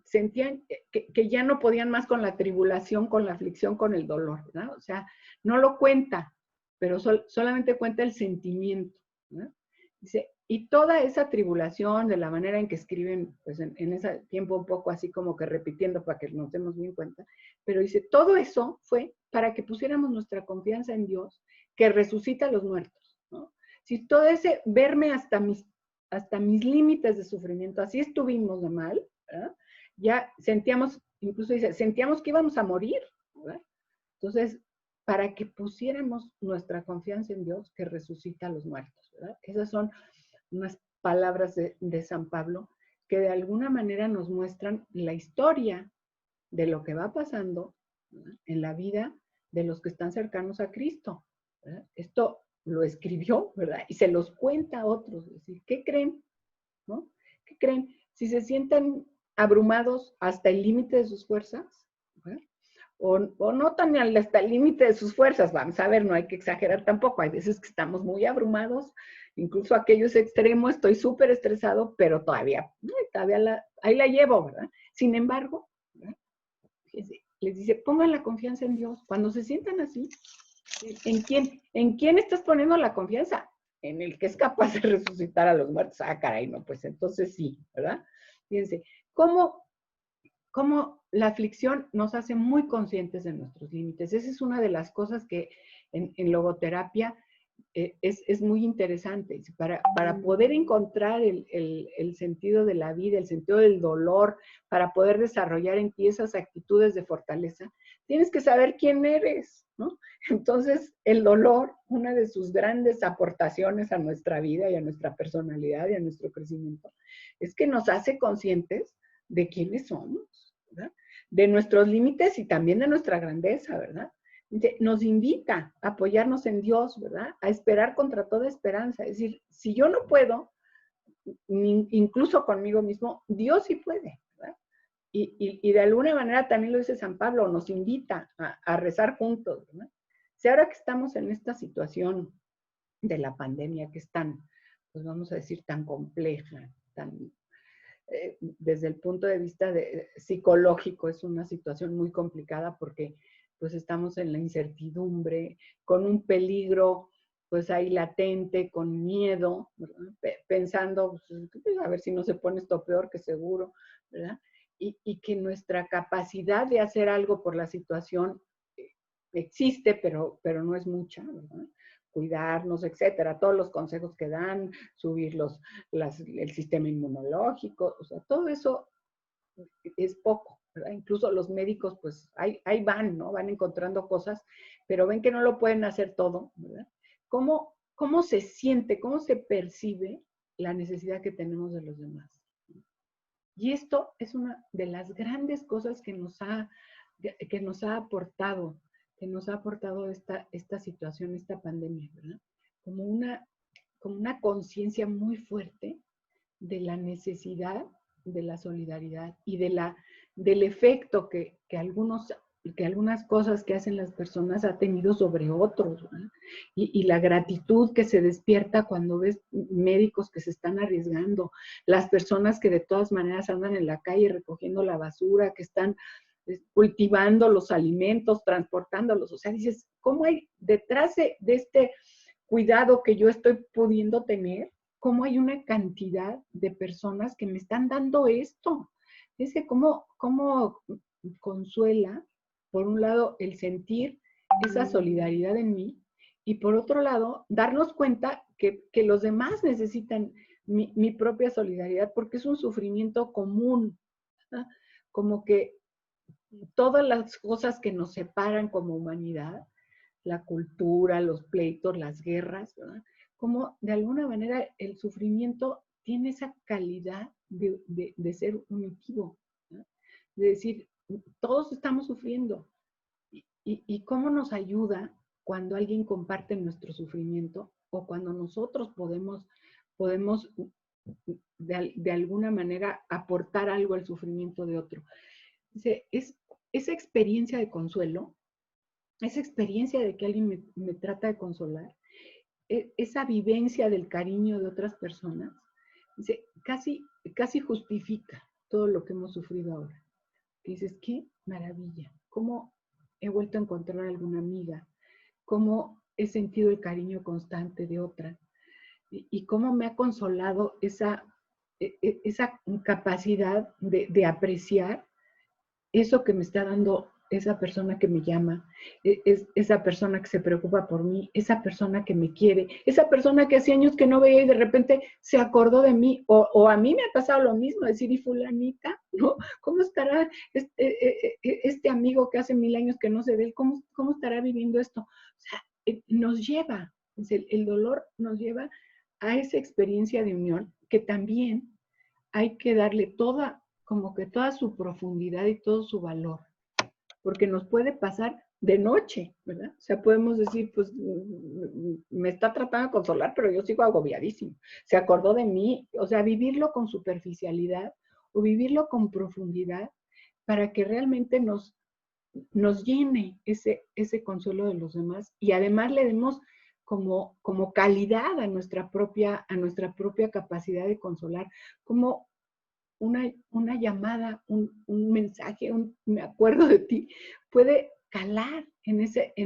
sentían que ya no podían más con la tribulación, con la aflicción, con el dolor, ¿no? O sea, no lo cuenta, pero solamente cuenta el sentimiento, ¿no? Dice, y toda esa tribulación, de la manera en que escriben, pues en ese tiempo un poco así como que repitiendo para que nos demos bien cuenta, pero dice, todo eso fue para que pusiéramos nuestra confianza en Dios, que resucita a los muertos, ¿no? Si todo ese verme hasta mis límites de sufrimiento, así estuvimos de mal, ¿verdad? Ya sentíamos, incluso dice, sentíamos que íbamos a morir, ¿verdad? Entonces, para que pusiéramos nuestra confianza en Dios que resucita a los muertos, ¿verdad? Esas son unas palabras de San Pablo que de alguna manera nos muestran la historia de lo que va pasando, ¿verdad?, en la vida de los que están cercanos a Cristo, ¿verdad? Esto lo escribió, ¿verdad? Y se los cuenta a otros. Es decir, ¿qué creen? ¿No? ¿Qué creen? Si se sienten abrumados hasta el límite de sus fuerzas, ¿verdad?, o no tan hasta el límite de sus fuerzas, vamos a ver, no hay que exagerar tampoco, hay veces que estamos muy abrumados, incluso aquellos extremos, estoy súper estresado, pero todavía ahí la llevo, ¿verdad? Sin embargo, ¿verdad?, les dice, pongan la confianza en Dios. Cuando se sientan así, ¿en quién estás poniendo la confianza? En el que es capaz de resucitar a los muertos. Ah, caray, no, pues entonces sí, ¿verdad? Fíjense, ¿cómo la aflicción nos hace muy conscientes de nuestros límites? Esa es una de las cosas que en logoterapia es muy interesante. Para poder encontrar el sentido de la vida, el sentido del dolor, para poder desarrollar en ti esas actitudes de fortaleza, tienes que saber quién eres, ¿no? Entonces, el dolor, una de sus grandes aportaciones a nuestra vida y a nuestra personalidad y a nuestro crecimiento, es que nos hace conscientes de quiénes somos, ¿verdad?, de nuestros límites y también de nuestra grandeza, ¿verdad? Nos invita a apoyarnos en Dios, ¿verdad?, a esperar contra toda esperanza. Es decir, si yo no puedo, incluso conmigo mismo, Dios sí puede, ¿verdad? Y de alguna manera también lo dice San Pablo, nos invita a rezar juntos, ¿verdad? Si ahora que estamos en esta situación de la pandemia que es tan, pues vamos a decir, tan compleja, desde el punto de vista psicológico, es una situación muy complicada porque pues estamos en la incertidumbre, con un peligro pues ahí latente, con miedo, ¿verdad?, pensando, pues, a ver si no se pone esto peor, que seguro, ¿verdad? Y que nuestra capacidad de hacer algo por la situación existe, pero no es mucha, ¿verdad? Cuidarnos, etcétera, todos los consejos que dan, subir el sistema inmunológico, o sea, todo eso es poco, ¿verdad? Incluso los médicos, pues, ahí van, ¿no? Van encontrando cosas, pero ven que no lo pueden hacer todo, ¿verdad? ¿Cómo se siente, cómo se percibe la necesidad que tenemos de los demás? Y esto es una de las grandes cosas que nos ha aportado, esta situación, esta pandemia, ¿verdad? Como una conciencia muy fuerte de la necesidad de la solidaridad y del efecto que algunas cosas que hacen las personas ha tenido sobre otros, ¿verdad? Y la gratitud que se despierta cuando ves médicos que se están arriesgando, las personas que de todas maneras andan en la calle recogiendo la basura, que están cultivando los alimentos, transportándolos. O sea, dices, ¿cómo hay detrás de este cuidado que yo estoy pudiendo tener, cómo hay una cantidad de personas que me están dando esto? Es que cómo consuela, por un lado, el sentir esa solidaridad en mí, y por otro lado, darnos cuenta que los demás necesitan mi propia solidaridad, porque es un sufrimiento común, ¿verdad? Como que todas las cosas que nos separan como humanidad, la cultura, los pleitos, las guerras, ¿verdad?, como de alguna manera el sufrimiento tiene esa calidad de ser unitivo, ¿verdad?, de decir, todos estamos sufriendo. Y cómo nos ayuda cuando alguien comparte nuestro sufrimiento, o cuando nosotros podemos de alguna manera aportar algo al sufrimiento de otro. Dice, es esa experiencia de consuelo, esa experiencia de que alguien me trata de consolar, esa vivencia del cariño de otras personas, dice, casi justifica todo lo que hemos sufrido ahora. Que dices, qué maravilla, cómo he vuelto a encontrar a alguna amiga, cómo he sentido el cariño constante de otra, y cómo me ha consolado esa capacidad de apreciar eso que me está dando esa persona que me llama, esa persona que se preocupa por mí, esa persona que me quiere, esa persona que hace años que no veía y de repente se acordó de mí, o a mí me ha pasado lo mismo, decir, y fulanita, ¿no? ¿Cómo estará este amigo que hace 1000 años que no se ve? ¿Cómo estará viviendo esto? O sea, nos lleva, el dolor nos lleva a esa experiencia de unión que también hay que darle como que toda su profundidad y todo su valor, porque nos puede pasar de noche, ¿verdad? O sea, podemos decir, pues, me está tratando de consolar, pero yo sigo agobiadísimo. Se acordó de mí, o sea, vivirlo con superficialidad o vivirlo con profundidad para que realmente nos llene ese consuelo de los demás y además le demos como calidad a nuestra propia capacidad de consolar, como una llamada, un mensaje, me acuerdo de ti, puede calar en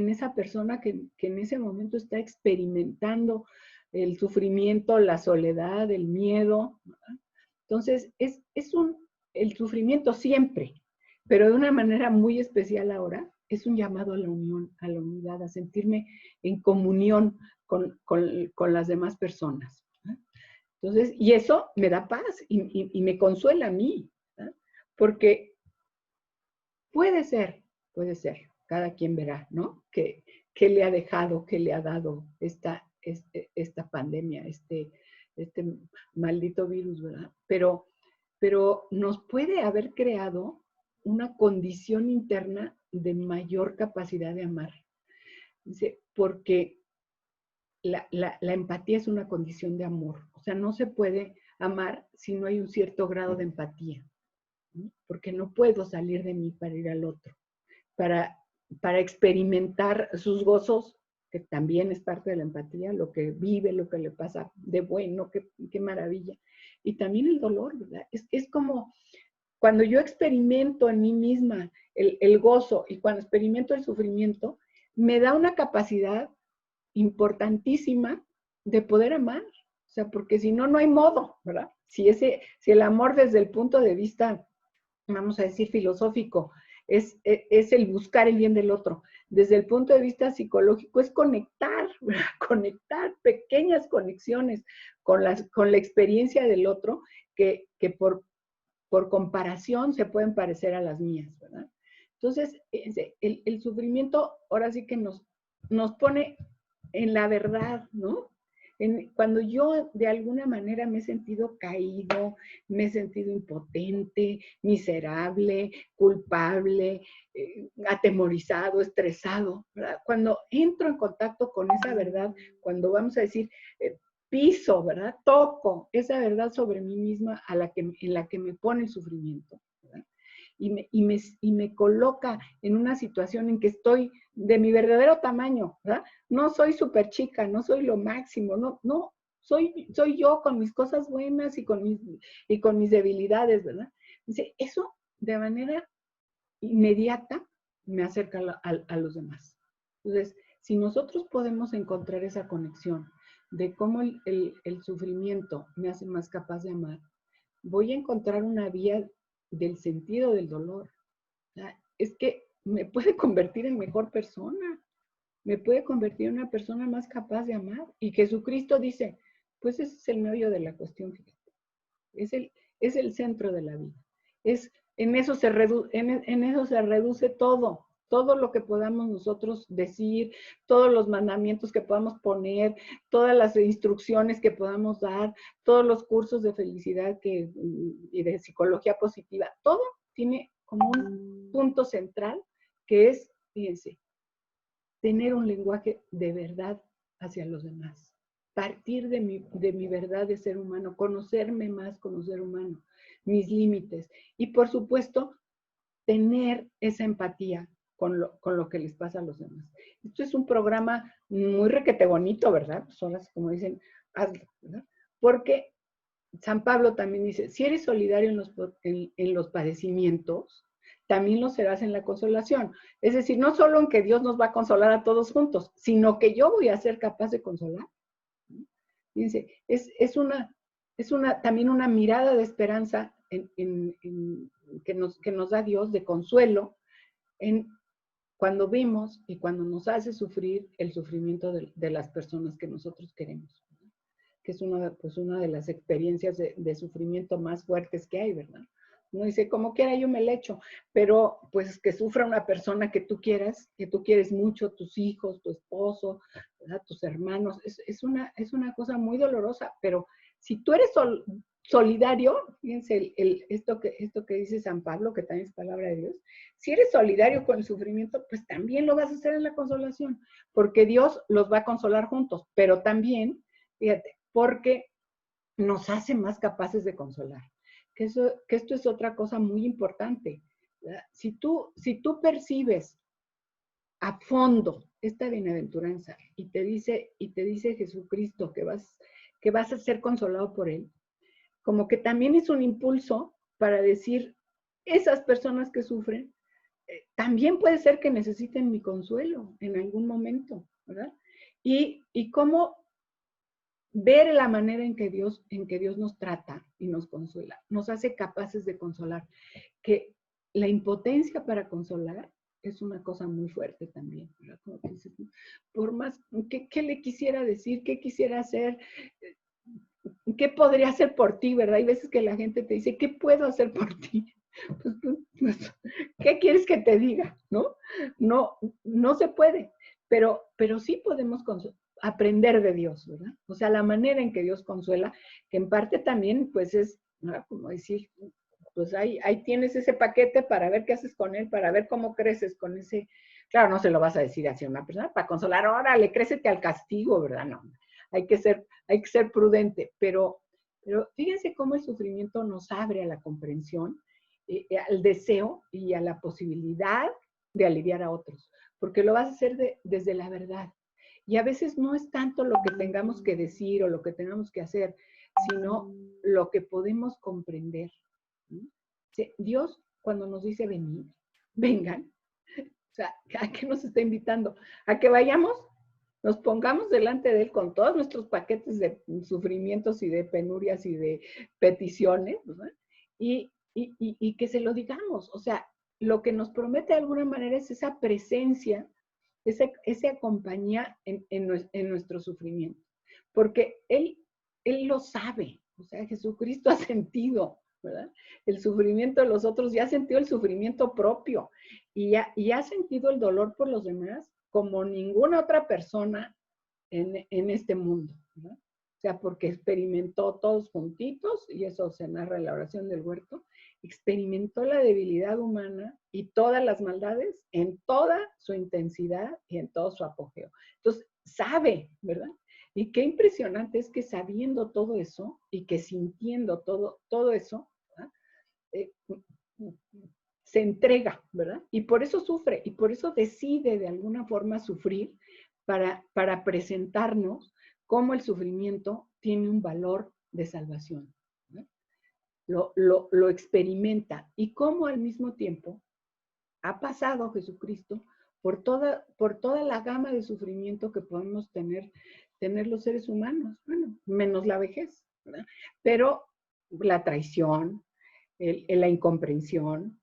esa persona que en ese momento está experimentando el sufrimiento, la soledad, el miedo. Entonces, el sufrimiento siempre, pero de una manera muy especial ahora, es un llamado a la unión, a la unidad, a sentirme en comunión con las demás personas. Entonces, y eso me da paz y me consuela a mí, ¿eh? Porque puede ser, cada quien verá, ¿no? ¿Qué le ha dejado, qué le ha dado esta pandemia, este maldito virus, ¿verdad? Pero nos puede haber creado una condición interna de mayor capacidad de amar. Dice, porque la empatía es una condición de amor. O sea, no se puede amar si no hay un cierto grado de empatía, ¿no? Porque no puedo salir de mí para ir al otro, para experimentar sus gozos, que también es parte de la empatía, lo que vive, lo que le pasa de bueno, qué maravilla. Y también el dolor, ¿verdad? Es como cuando yo experimento en mí misma el gozo y cuando experimento el sufrimiento, me da una capacidad importantísima de poder amar. O sea, porque si no, no hay modo, ¿verdad? Si el amor desde el punto de vista, vamos a decir, filosófico, es el buscar el bien del otro. Desde el punto de vista psicológico, es conectar, ¿verdad? Conectar pequeñas conexiones con la experiencia del otro que por comparación se pueden parecer a las mías, ¿verdad? Entonces, el sufrimiento ahora sí que nos pone en la verdad, ¿no? Cuando yo de alguna manera me he sentido caído, me he sentido impotente, miserable, culpable, atemorizado, estresado, ¿verdad? Cuando entro en contacto con esa verdad, cuando vamos a decir, piso, ¿verdad? Toco esa verdad sobre mí misma en la que me pone el sufrimiento, ¿verdad? Y me coloca en una situación en que estoy de mi verdadero tamaño, ¿verdad? No soy súper chica, no soy lo máximo, no, soy yo con mis cosas buenas y con mis debilidades, ¿verdad? Dice, eso de manera inmediata me acerca a los demás. Entonces, si nosotros podemos encontrar esa conexión de cómo el sufrimiento me hace más capaz de amar, voy a encontrar una vía del sentido del dolor. Es que me puede convertir en mejor persona, me puede convertir en una persona más capaz de amar. Y Jesucristo dice, pues ese es el meollo de la cuestión, fíjate. Es el centro de la vida. En eso se reduce todo lo que podamos nosotros decir, todos los mandamientos que podamos poner, todas las instrucciones que podamos dar, todos los cursos de felicidad y de psicología positiva, todo tiene como un punto central que es, fíjense, tener un lenguaje de verdad hacia los demás. Partir de mi verdad de ser humano, conocerme más como ser humano, mis límites. Y por supuesto, tener esa empatía con lo que les pasa a los demás. Esto es un programa muy requete bonito, ¿verdad? Son las, como dicen, hazlo, ¿verdad? Porque San Pablo también dice, si eres solidario en los padecimientos, también lo serás en la consolación. Es decir, no solo en que Dios nos va a consolar a todos juntos, sino que yo voy a ser capaz de consolar. Fíjense, es también una mirada de esperanza que nos da Dios, de consuelo, cuando vimos y cuando nos hace sufrir el sufrimiento de las personas que nosotros queremos, ¿verdad? Que es una de las experiencias de sufrimiento más fuertes que hay, ¿verdad? Uno dice, como quiera yo me le echo, pero pues que sufra una persona que tú quieras, que tú quieres mucho, tus hijos, tu esposo, ¿verdad? Tus hermanos, es una cosa muy dolorosa, pero si tú eres solidario, fíjense esto que dice San Pablo, que también es palabra de Dios, si eres solidario con el sufrimiento, pues también lo vas a hacer en la consolación, porque Dios los va a consolar juntos, pero también, fíjate, porque nos hace más capaces de consolar. Que esto es otra cosa muy importante, ¿verdad? Si tú percibes a fondo esta bienaventuranza y te dice Jesucristo que vas a ser consolado por Él, como que también es un impulso para decir, esas personas que sufren, también puede ser que necesiten mi consuelo en algún momento, ¿verdad? Y cómo ver la manera en que Dios nos trata y nos consuela, nos hace capaces de consolar, que la impotencia para consolar es una cosa muy fuerte también, ¿verdad? Como dices, por más, ¿qué le quisiera decir? ¿Qué quisiera hacer? ¿Qué podría hacer por ti, verdad? Hay veces que la gente te dice, ¿qué puedo hacer por ti? Pues, ¿qué quieres que te diga? ¿No? No se puede, pero sí podemos aprender de Dios, ¿verdad? O sea, la manera en que Dios consuela, que en parte también, pues es, ¿verdad? Como decir, pues ahí tienes ese paquete para ver qué haces con él, para ver cómo creces con ese. Claro, no se lo vas a decir así a una persona, para consolar, órale, crécete al castigo, ¿verdad? No, hay que ser prudente, pero fíjense cómo el sufrimiento nos abre a la comprensión, al deseo y a la posibilidad de aliviar a otros, porque lo vas a hacer desde la verdad. Y a veces no es tanto lo que tengamos que decir o lo que tengamos que hacer, sino lo que podemos comprender. Dios, cuando nos dice venir, vengan, o sea, ¿a qué nos está invitando? A que vayamos, nos pongamos delante de Él con todos nuestros paquetes de sufrimientos y de penurias y de peticiones, ¿verdad? Y que se lo digamos. O sea, lo que nos promete de alguna manera es esa presencia, ese acompañar en nuestro sufrimiento. Porque Él lo sabe. O sea, Jesucristo ha sentido, ¿verdad? El sufrimiento de los otros, ya ha sentido el sufrimiento propio y ha sentido el dolor por los demás como ninguna otra persona en este mundo, ¿verdad? O sea, porque experimentó todos juntitos, y eso se narra en la oración del huerto, experimentó la debilidad humana y todas las maldades en toda su intensidad y en todo su apogeo. Entonces, sabe, ¿verdad? Y qué impresionante es que sabiendo todo eso y que sintiendo todo eso, ¿verdad? Se entrega, ¿verdad? Y por eso sufre, y por eso decide de alguna forma sufrir para presentarnos cómo el sufrimiento tiene un valor de salvación, ¿no? Lo experimenta y cómo al mismo tiempo ha pasado Jesucristo por toda la gama de sufrimiento que podemos tener los seres humanos, bueno, menos la vejez, ¿verdad? Pero la traición, la incomprensión,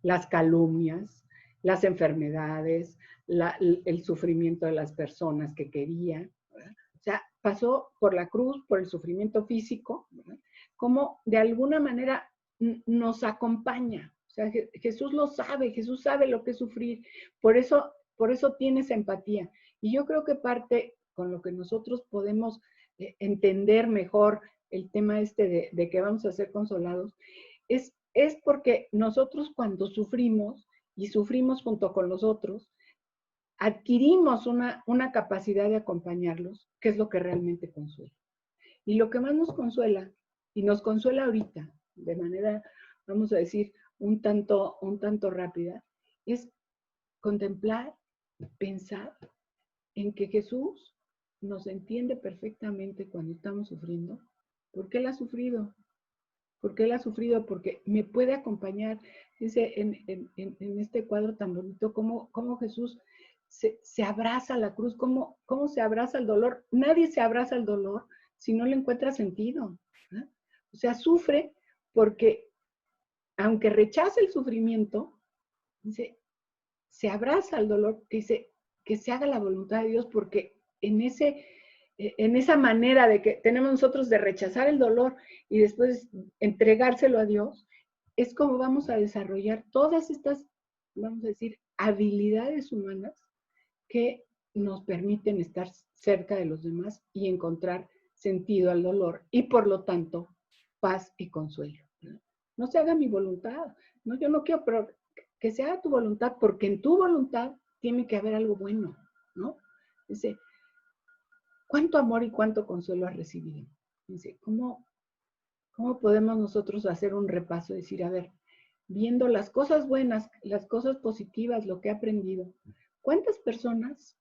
las calumnias, las enfermedades, el sufrimiento de las personas que quería, ¿verdad? O sea, pasó por la cruz, por el sufrimiento físico, ¿verdad? Como de alguna manera nos acompaña. O sea, Jesús lo sabe, Jesús sabe lo que es sufrir, por eso tiene esa empatía. Y yo creo que parte con lo que nosotros podemos entender mejor el tema de que vamos a ser consolados, es porque nosotros cuando sufrimos, y sufrimos junto con los otros, adquirimos una capacidad de acompañarlos, que es lo que realmente consuela. Y lo que más nos consuela, y nos consuela ahorita, de manera, vamos a decir, un tanto rápida, es contemplar, pensar en que Jesús nos entiende perfectamente cuando estamos sufriendo. ¿Por qué Él ha sufrido? Porque Él ha sufrido, porque me puede acompañar. Dice en este cuadro tan bonito, cómo Jesús se abraza a la cruz, cómo se abraza al dolor. Nadie se abraza al dolor si no le encuentra sentido, ¿eh? O sea, sufre porque, aunque rechaza el sufrimiento, dice, se abraza al dolor, dice, que se haga la voluntad de Dios, porque en esa manera de que tenemos nosotros de rechazar el dolor y después entregárselo a Dios, es como vamos a desarrollar todas estas, vamos a decir, habilidades humanas que nos permiten estar cerca de los demás y encontrar sentido al dolor y por lo tanto paz y consuelo. No se haga mi voluntad, no, yo no quiero, pero que se haga tu voluntad, porque en tu voluntad tiene que haber algo bueno, ¿no? Dice, ¿cuánto amor y cuánto consuelo has recibido? Dice, ¿cómo podemos nosotros hacer un repaso y decir, a ver, viendo las cosas buenas, las cosas positivas, lo que he aprendido, ¿cuántas personas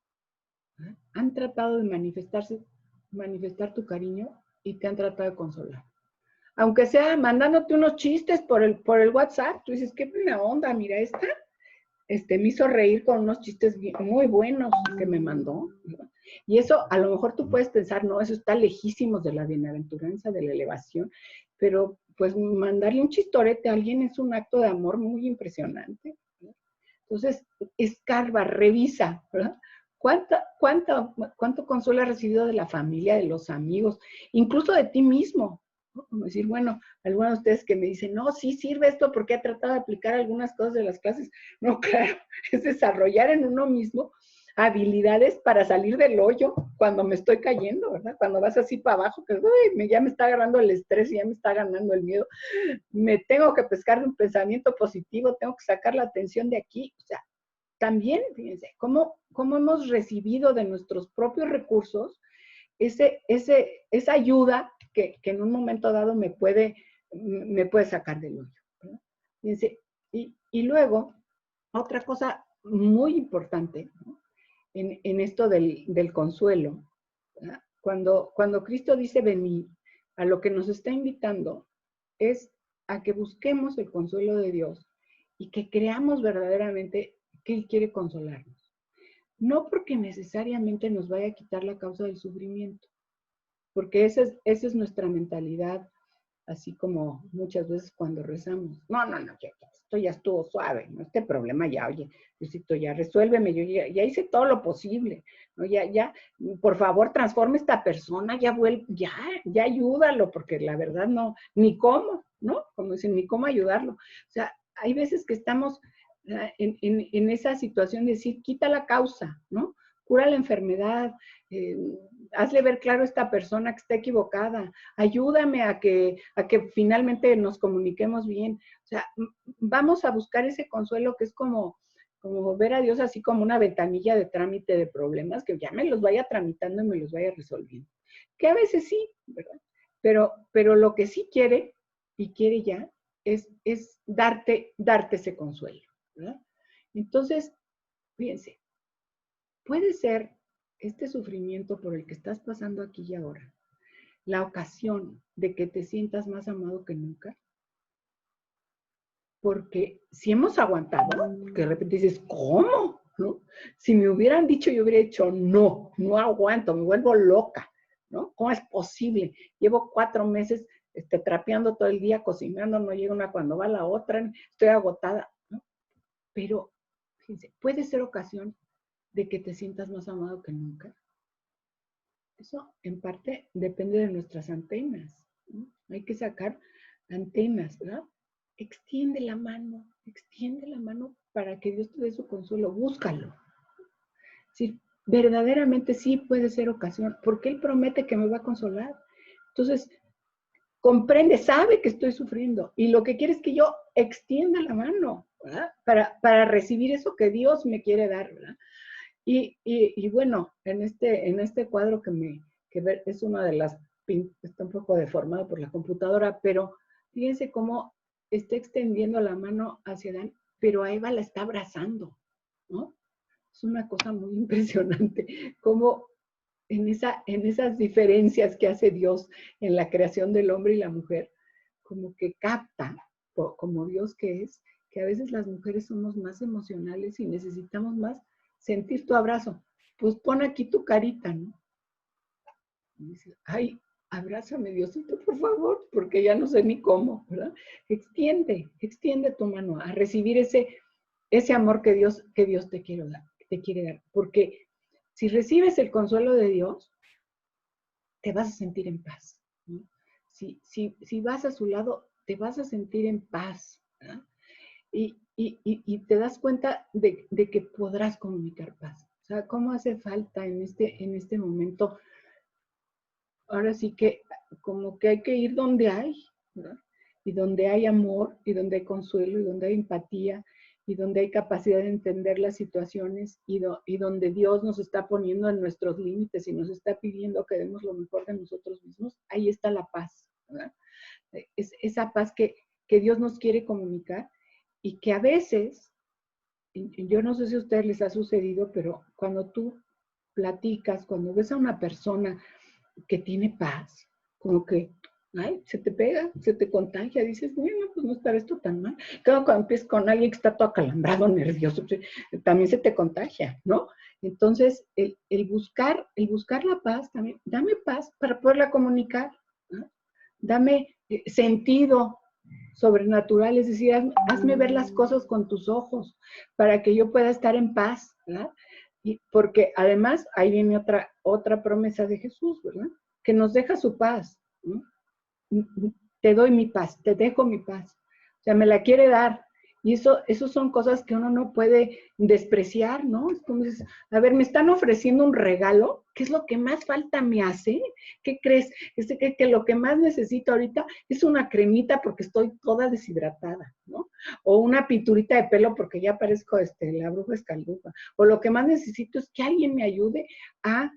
han tratado de manifestar tu cariño y te han tratado de consolar? Aunque sea mandándote unos chistes por el WhatsApp, tú dices, qué buena onda, mira esta, me hizo reír con unos chistes muy buenos que me mandó, ¿no? Y eso, a lo mejor tú puedes pensar, no, eso está lejísimos de la bienaventuranza, de la elevación, pero pues mandarle un chistorete a alguien es un acto de amor muy impresionante, ¿no? Entonces, escarba, revisa, ¿verdad? ¿Cuánto consuelo has recibido de la familia, de los amigos, incluso de ti mismo? ¿No? Como decir, bueno, algunos de ustedes que me dicen, no, sí sirve esto porque he tratado de aplicar algunas cosas de las clases. No, claro, es desarrollar en uno mismo habilidades para salir del hoyo cuando me estoy cayendo, ¿verdad? Cuando vas así para abajo, que uy, ya me está agarrando el estrés, ya me está ganando el miedo, me tengo que pescar de un pensamiento positivo, tengo que sacar la atención de aquí. O sea, también, fíjense, cómo hemos recibido de nuestros propios recursos esa ayuda que en un momento dado me puede sacar del hoyo, ¿verdad? Fíjense, y luego, otra cosa muy importante, ¿no? En esto del consuelo, ¿verdad? Cuando Cristo dice venid, a lo que nos está invitando es a que busquemos el consuelo de Dios y que creamos verdaderamente que Él quiere consolarnos. No porque necesariamente nos vaya a quitar la causa del sufrimiento, porque esa es nuestra mentalidad, así como muchas veces cuando rezamos. No, esto ya estuvo suave, ¿no? Este problema ya, oye, Diosito, ya resuélveme, yo ya hice todo lo posible, ¿no? Ya, por favor, transforme esta persona, ya vuelve, ya ayúdalo, porque la verdad no, ni cómo, ¿no? Como dicen, ni cómo ayudarlo. O sea, hay veces que estamos en esa situación de decir, quita la causa, ¿no? Cura la enfermedad, hazle ver claro a esta persona que está equivocada, ayúdame a que finalmente nos comuniquemos bien. O sea, vamos a buscar ese consuelo que es como ver a Dios así como una ventanilla de trámite de problemas, que ya me los vaya tramitando y me los vaya resolviendo. Que a veces sí, ¿verdad? Pero lo que sí quiere, y quiere ya, es darte ese consuelo, ¿verdad? Entonces, fíjense, puede ser este sufrimiento por el que estás pasando aquí y ahora la ocasión de que te sientas más amado que nunca. Porque si hemos aguantado, que de repente dices, ¿cómo? ¿No? Si me hubieran dicho, yo hubiera dicho, no aguanto, me vuelvo loca, ¿no? ¿Cómo es posible? Llevo 4 meses trapeando todo el día, cocinando, no llega una cuando va la otra, estoy agotada, ¿no? Pero, fíjense, puede ser ocasión de que te sientas más amado que nunca. Eso en parte depende de nuestras antenas, ¿no? Hay que sacar antenas, ¿verdad? Extiende la mano para que Dios te dé su consuelo, búscalo. Sí, verdaderamente sí puede ser ocasión, porque Él promete que me va a consolar. Entonces, comprende, sabe que estoy sufriendo y lo que quiere es que yo extienda la mano, ¿verdad? Para recibir eso que Dios me quiere dar, ¿verdad? Y bueno, en este cuadro que es una de las, está un poco deformado por la computadora, pero fíjense cómo está extendiendo la mano hacia Adán, pero a Eva la está abrazando, ¿no? Es una cosa muy impresionante, como en esas diferencias que hace Dios en la creación del hombre y la mujer, como que capta, como Dios que es, que a veces las mujeres somos más emocionales y necesitamos más sentir tu abrazo. Pues pon aquí tu carita, ¿no? Y dices, ay, abrázame, Diosito, por favor, porque ya no sé ni cómo, ¿verdad? Extiende tu mano a recibir ese amor que Dios te quiere dar. Porque si recibes el consuelo de Dios, te vas a sentir en paz, ¿no? Si vas a su lado, te vas a sentir en paz, ¿verdad? Y te das cuenta de que podrás comunicar paz. O sea, cómo hace falta en este momento. Ahora sí que como que hay que ir donde hay, ¿verdad? Y donde hay amor, y donde hay consuelo, y donde hay empatía, y donde hay capacidad de entender las situaciones, y donde Dios nos está poniendo en nuestros límites y nos está pidiendo que demos lo mejor de nosotros mismos, ahí está la paz, ¿verdad? Es esa paz que Dios nos quiere comunicar y que a veces, yo no sé si a ustedes les ha sucedido, pero cuando tú platicas, cuando ves a una persona que tiene paz, como que, ay, se te pega, se te contagia, dices, bueno, pues no está esto tan mal. Claro, cuando empiezas con alguien que está todo acalambrado, nervioso, también se te contagia, ¿no? Entonces, el buscar la paz también, dame paz para poderla comunicar, ¿no? Dame sentido sobrenatural, es decir, hazme ver las cosas con tus ojos para que yo pueda estar en paz, ¿verdad? Y porque además ahí viene otra promesa de Jesús, ¿verdad? Que nos deja su paz, ¿no? Te doy mi paz, te dejo mi paz. O sea, me la quiere dar. Y eso son cosas que uno no puede despreciar, ¿no? Es como dices, a ver, me están ofreciendo un regalo, ¿qué es lo que más falta me hace? ¿Qué crees? Que lo que más necesito ahorita es una cremita porque estoy toda deshidratada, ¿no? O una pinturita de pelo porque ya parezco la bruja escaldufa. O lo que más necesito es que alguien me ayude a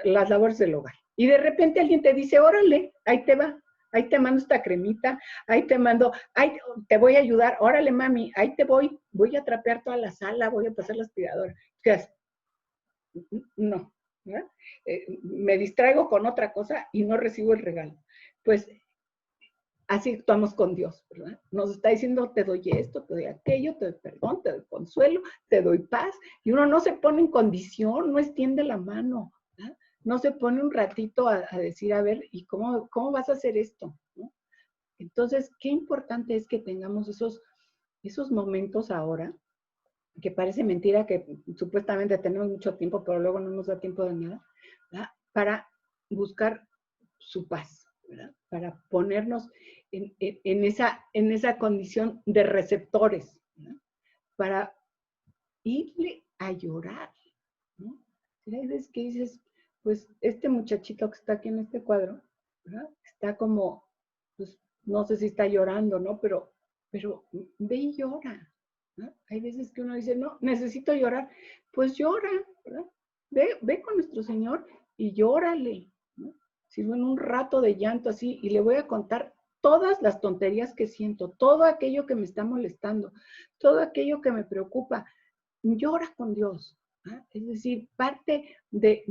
las labores del hogar. Y de repente alguien te dice, órale, ahí te va. Ahí te mando esta cremita, ahí te mando, ahí te voy a ayudar, órale mami, ahí te voy a trapear toda la sala, voy a pasar la aspiradora. ¿Qué haces? No, ¿verdad? Me distraigo con otra cosa y no recibo el regalo. Pues así actuamos con Dios, ¿verdad? Nos está diciendo, te doy esto, te doy aquello, te doy perdón, te doy consuelo, te doy paz, y uno no se pone en condición, no extiende la mano, ¿verdad? No se pone un ratito a decir, a ver, ¿y cómo vas a hacer esto? ¿No? Entonces, qué importante es que tengamos esos momentos ahora, que parece mentira que supuestamente tenemos mucho tiempo, pero luego no nos da tiempo de nada, ¿verdad? Para buscar su paz, ¿verdad? Para ponernos en esa condición de receptores, ¿verdad? Para irle a llorar, ¿no? Hay veces que dices, pues este muchachito que está aquí en este cuadro, ¿verdad? Está como, pues no sé si está llorando, ¿no? Pero ve y llora, ¿no? Hay veces que uno dice, no, necesito llorar, pues llora, ¿verdad? Ve con nuestro Señor y llórale, ¿no? Si en un rato de llanto así, y le voy a contar todas las tonterías que siento, todo aquello que me está molestando, todo aquello que me preocupa, llora con Dios. ¿Ah? Es decir, parte de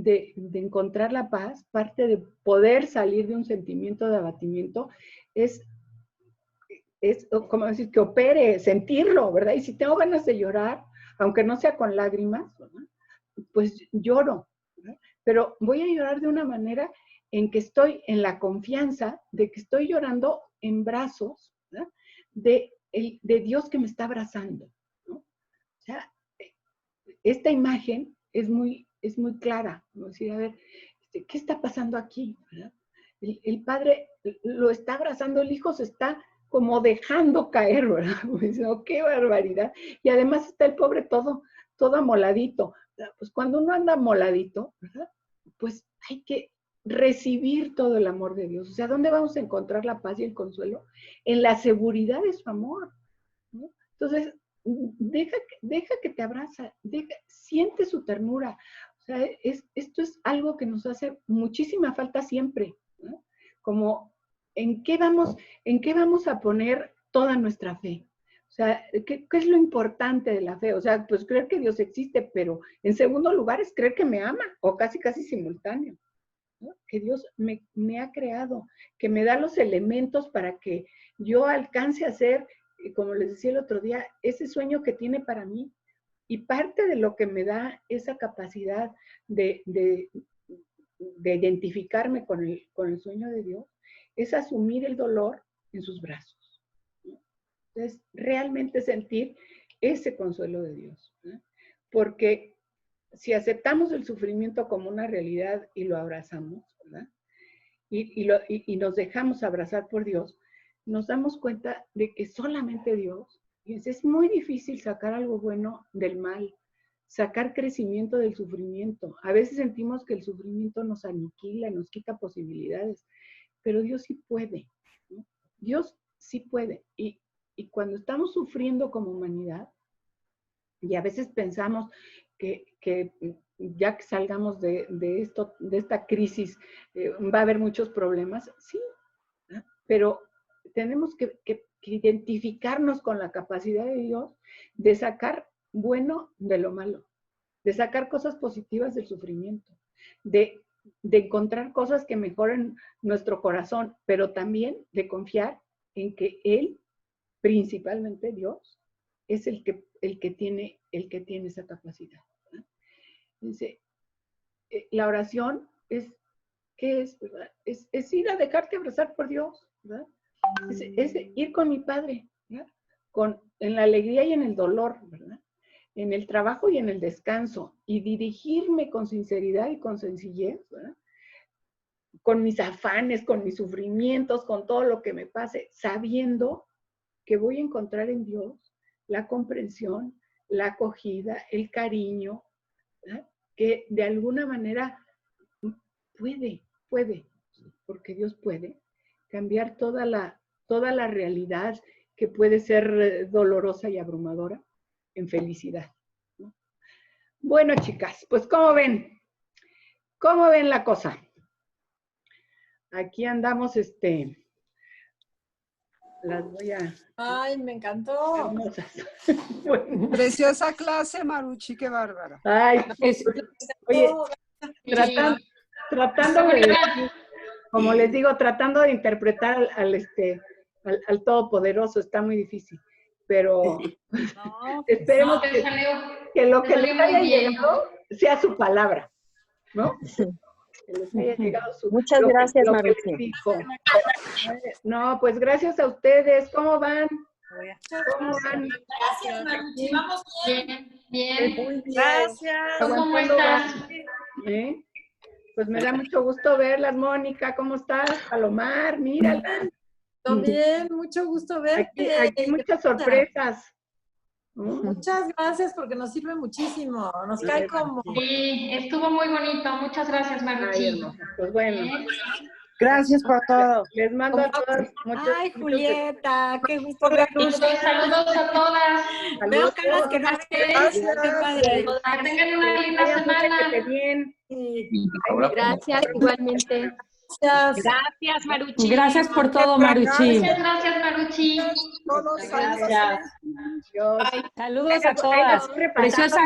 encontrar la paz, parte de poder salir de un sentimiento de abatimiento, es como decir, que opere, sentirlo, ¿verdad? Y si tengo ganas de llorar, aunque no sea con lágrimas, ¿verdad? Pues lloro, ¿verdad? Pero voy a llorar de una manera en que estoy en la confianza de que estoy llorando en brazos, ¿verdad? De Dios que me está abrazando, ¿no? O sea, esta imagen es muy clara, ¿no? Decir, a ver, ¿qué está pasando aquí? ¿Verdad? El padre lo está abrazando, el hijo se está como dejando caer, ¿verdad? Diciendo, qué barbaridad. Y además está el pobre todo amoladito. Pues cuando uno anda amoladito, ¿verdad? Pues hay que recibir todo el amor de Dios. O sea, ¿dónde vamos a encontrar la paz y el consuelo? En la seguridad de su amor, ¿no? Entonces, deja que te abraza, siente su ternura. O sea, esto es algo que nos hace muchísima falta siempre, ¿no? Como, ¿en qué vamos a poner toda nuestra fe. O sea, ¿qué es lo importante de la fe? O sea, pues creer que Dios existe, pero en segundo lugar es creer que me ama, o casi simultáneo, ¿no? Que Dios me ha creado, que me da los elementos para que yo alcance a ser, como les decía el otro día, ese sueño que tiene para mí. Y parte de lo que me da esa capacidad de identificarme con el sueño de Dios es asumir el dolor en sus brazos. Entonces, realmente sentir ese consuelo de Dios, ¿no? Porque si aceptamos el sufrimiento como una realidad y lo abrazamos, ¿verdad? Y nos dejamos abrazar por Dios, nos damos cuenta de que solamente Dios, es muy difícil sacar algo bueno del mal, sacar crecimiento del sufrimiento. A veces sentimos que el sufrimiento nos aniquila, nos quita posibilidades, pero Dios sí puede, ¿no? Dios sí puede. Y cuando estamos sufriendo como humanidad, y a veces pensamos que ya que salgamos de esta crisis, va a haber muchos problemas, sí, ¿no? Pero tenemos que identificarnos con la capacidad de Dios de sacar bueno de lo malo, de sacar cosas positivas del sufrimiento, de encontrar cosas que mejoren nuestro corazón, pero también de confiar en que Él, principalmente Dios, es el que tiene esa capacidad, ¿verdad? Dice, la oración ¿qué es? ¿Verdad? Es ir a dejarte abrazar por Dios, ¿verdad? Es ir con mi Padre, ¿verdad? En la alegría y en el dolor, ¿verdad? En el trabajo y en el descanso, y dirigirme con sinceridad y con sencillez, ¿verdad? Con mis afanes, con mis sufrimientos, con todo lo que me pase, sabiendo que voy a encontrar en Dios la comprensión, la acogida, el cariño, ¿verdad? Que de alguna manera puede, porque Dios puede cambiar toda la realidad que puede ser dolorosa y abrumadora en felicidad, ¿no? Bueno, chicas, pues ¿cómo ven? ¿Cómo ven la cosa? Aquí andamos, las voy a... Ay, me encantó. Hermosas. Bueno. Preciosa clase, Marucci, qué bárbara. Ay, oye, tratando de, como les digo, tratando de interpretar al Todopoderoso está muy difícil, pero No, esperemos que lo que les haya llegado sea su palabra, ¿no? Que les haya llegado Muchas gracias, Marucci. No, pues gracias a ustedes. ¿Cómo van? ¿Cómo van? Gracias, Marucci. Vamos bien. Bien. Muy bien. Gracias. ¿Cómo estás? Pues me da mucho gusto verlas, Mónica. ¿Cómo estás? Palomar, mírala. También, mucho gusto verte. Aquí hay muchas sorpresas. Muchas gracias porque nos sirve muchísimo. Nos cae como... Sí, estuvo muy bonito. Muchas gracias, Marucci. Pues bueno. Gracias por todo. Les mando a todas muchos. Ay, Julieta, qué gusto verte. Saludos a todas. Veo caras que no ves. Qué padre. Que tengan una linda semana. Bien. Gracias, igualmente. Gracias. Gracias, Marucci. Gracias por todo, Marucci. Muchas gracias, Marucci. Todos Gracias. Dios. Saludos a todas. Preciosa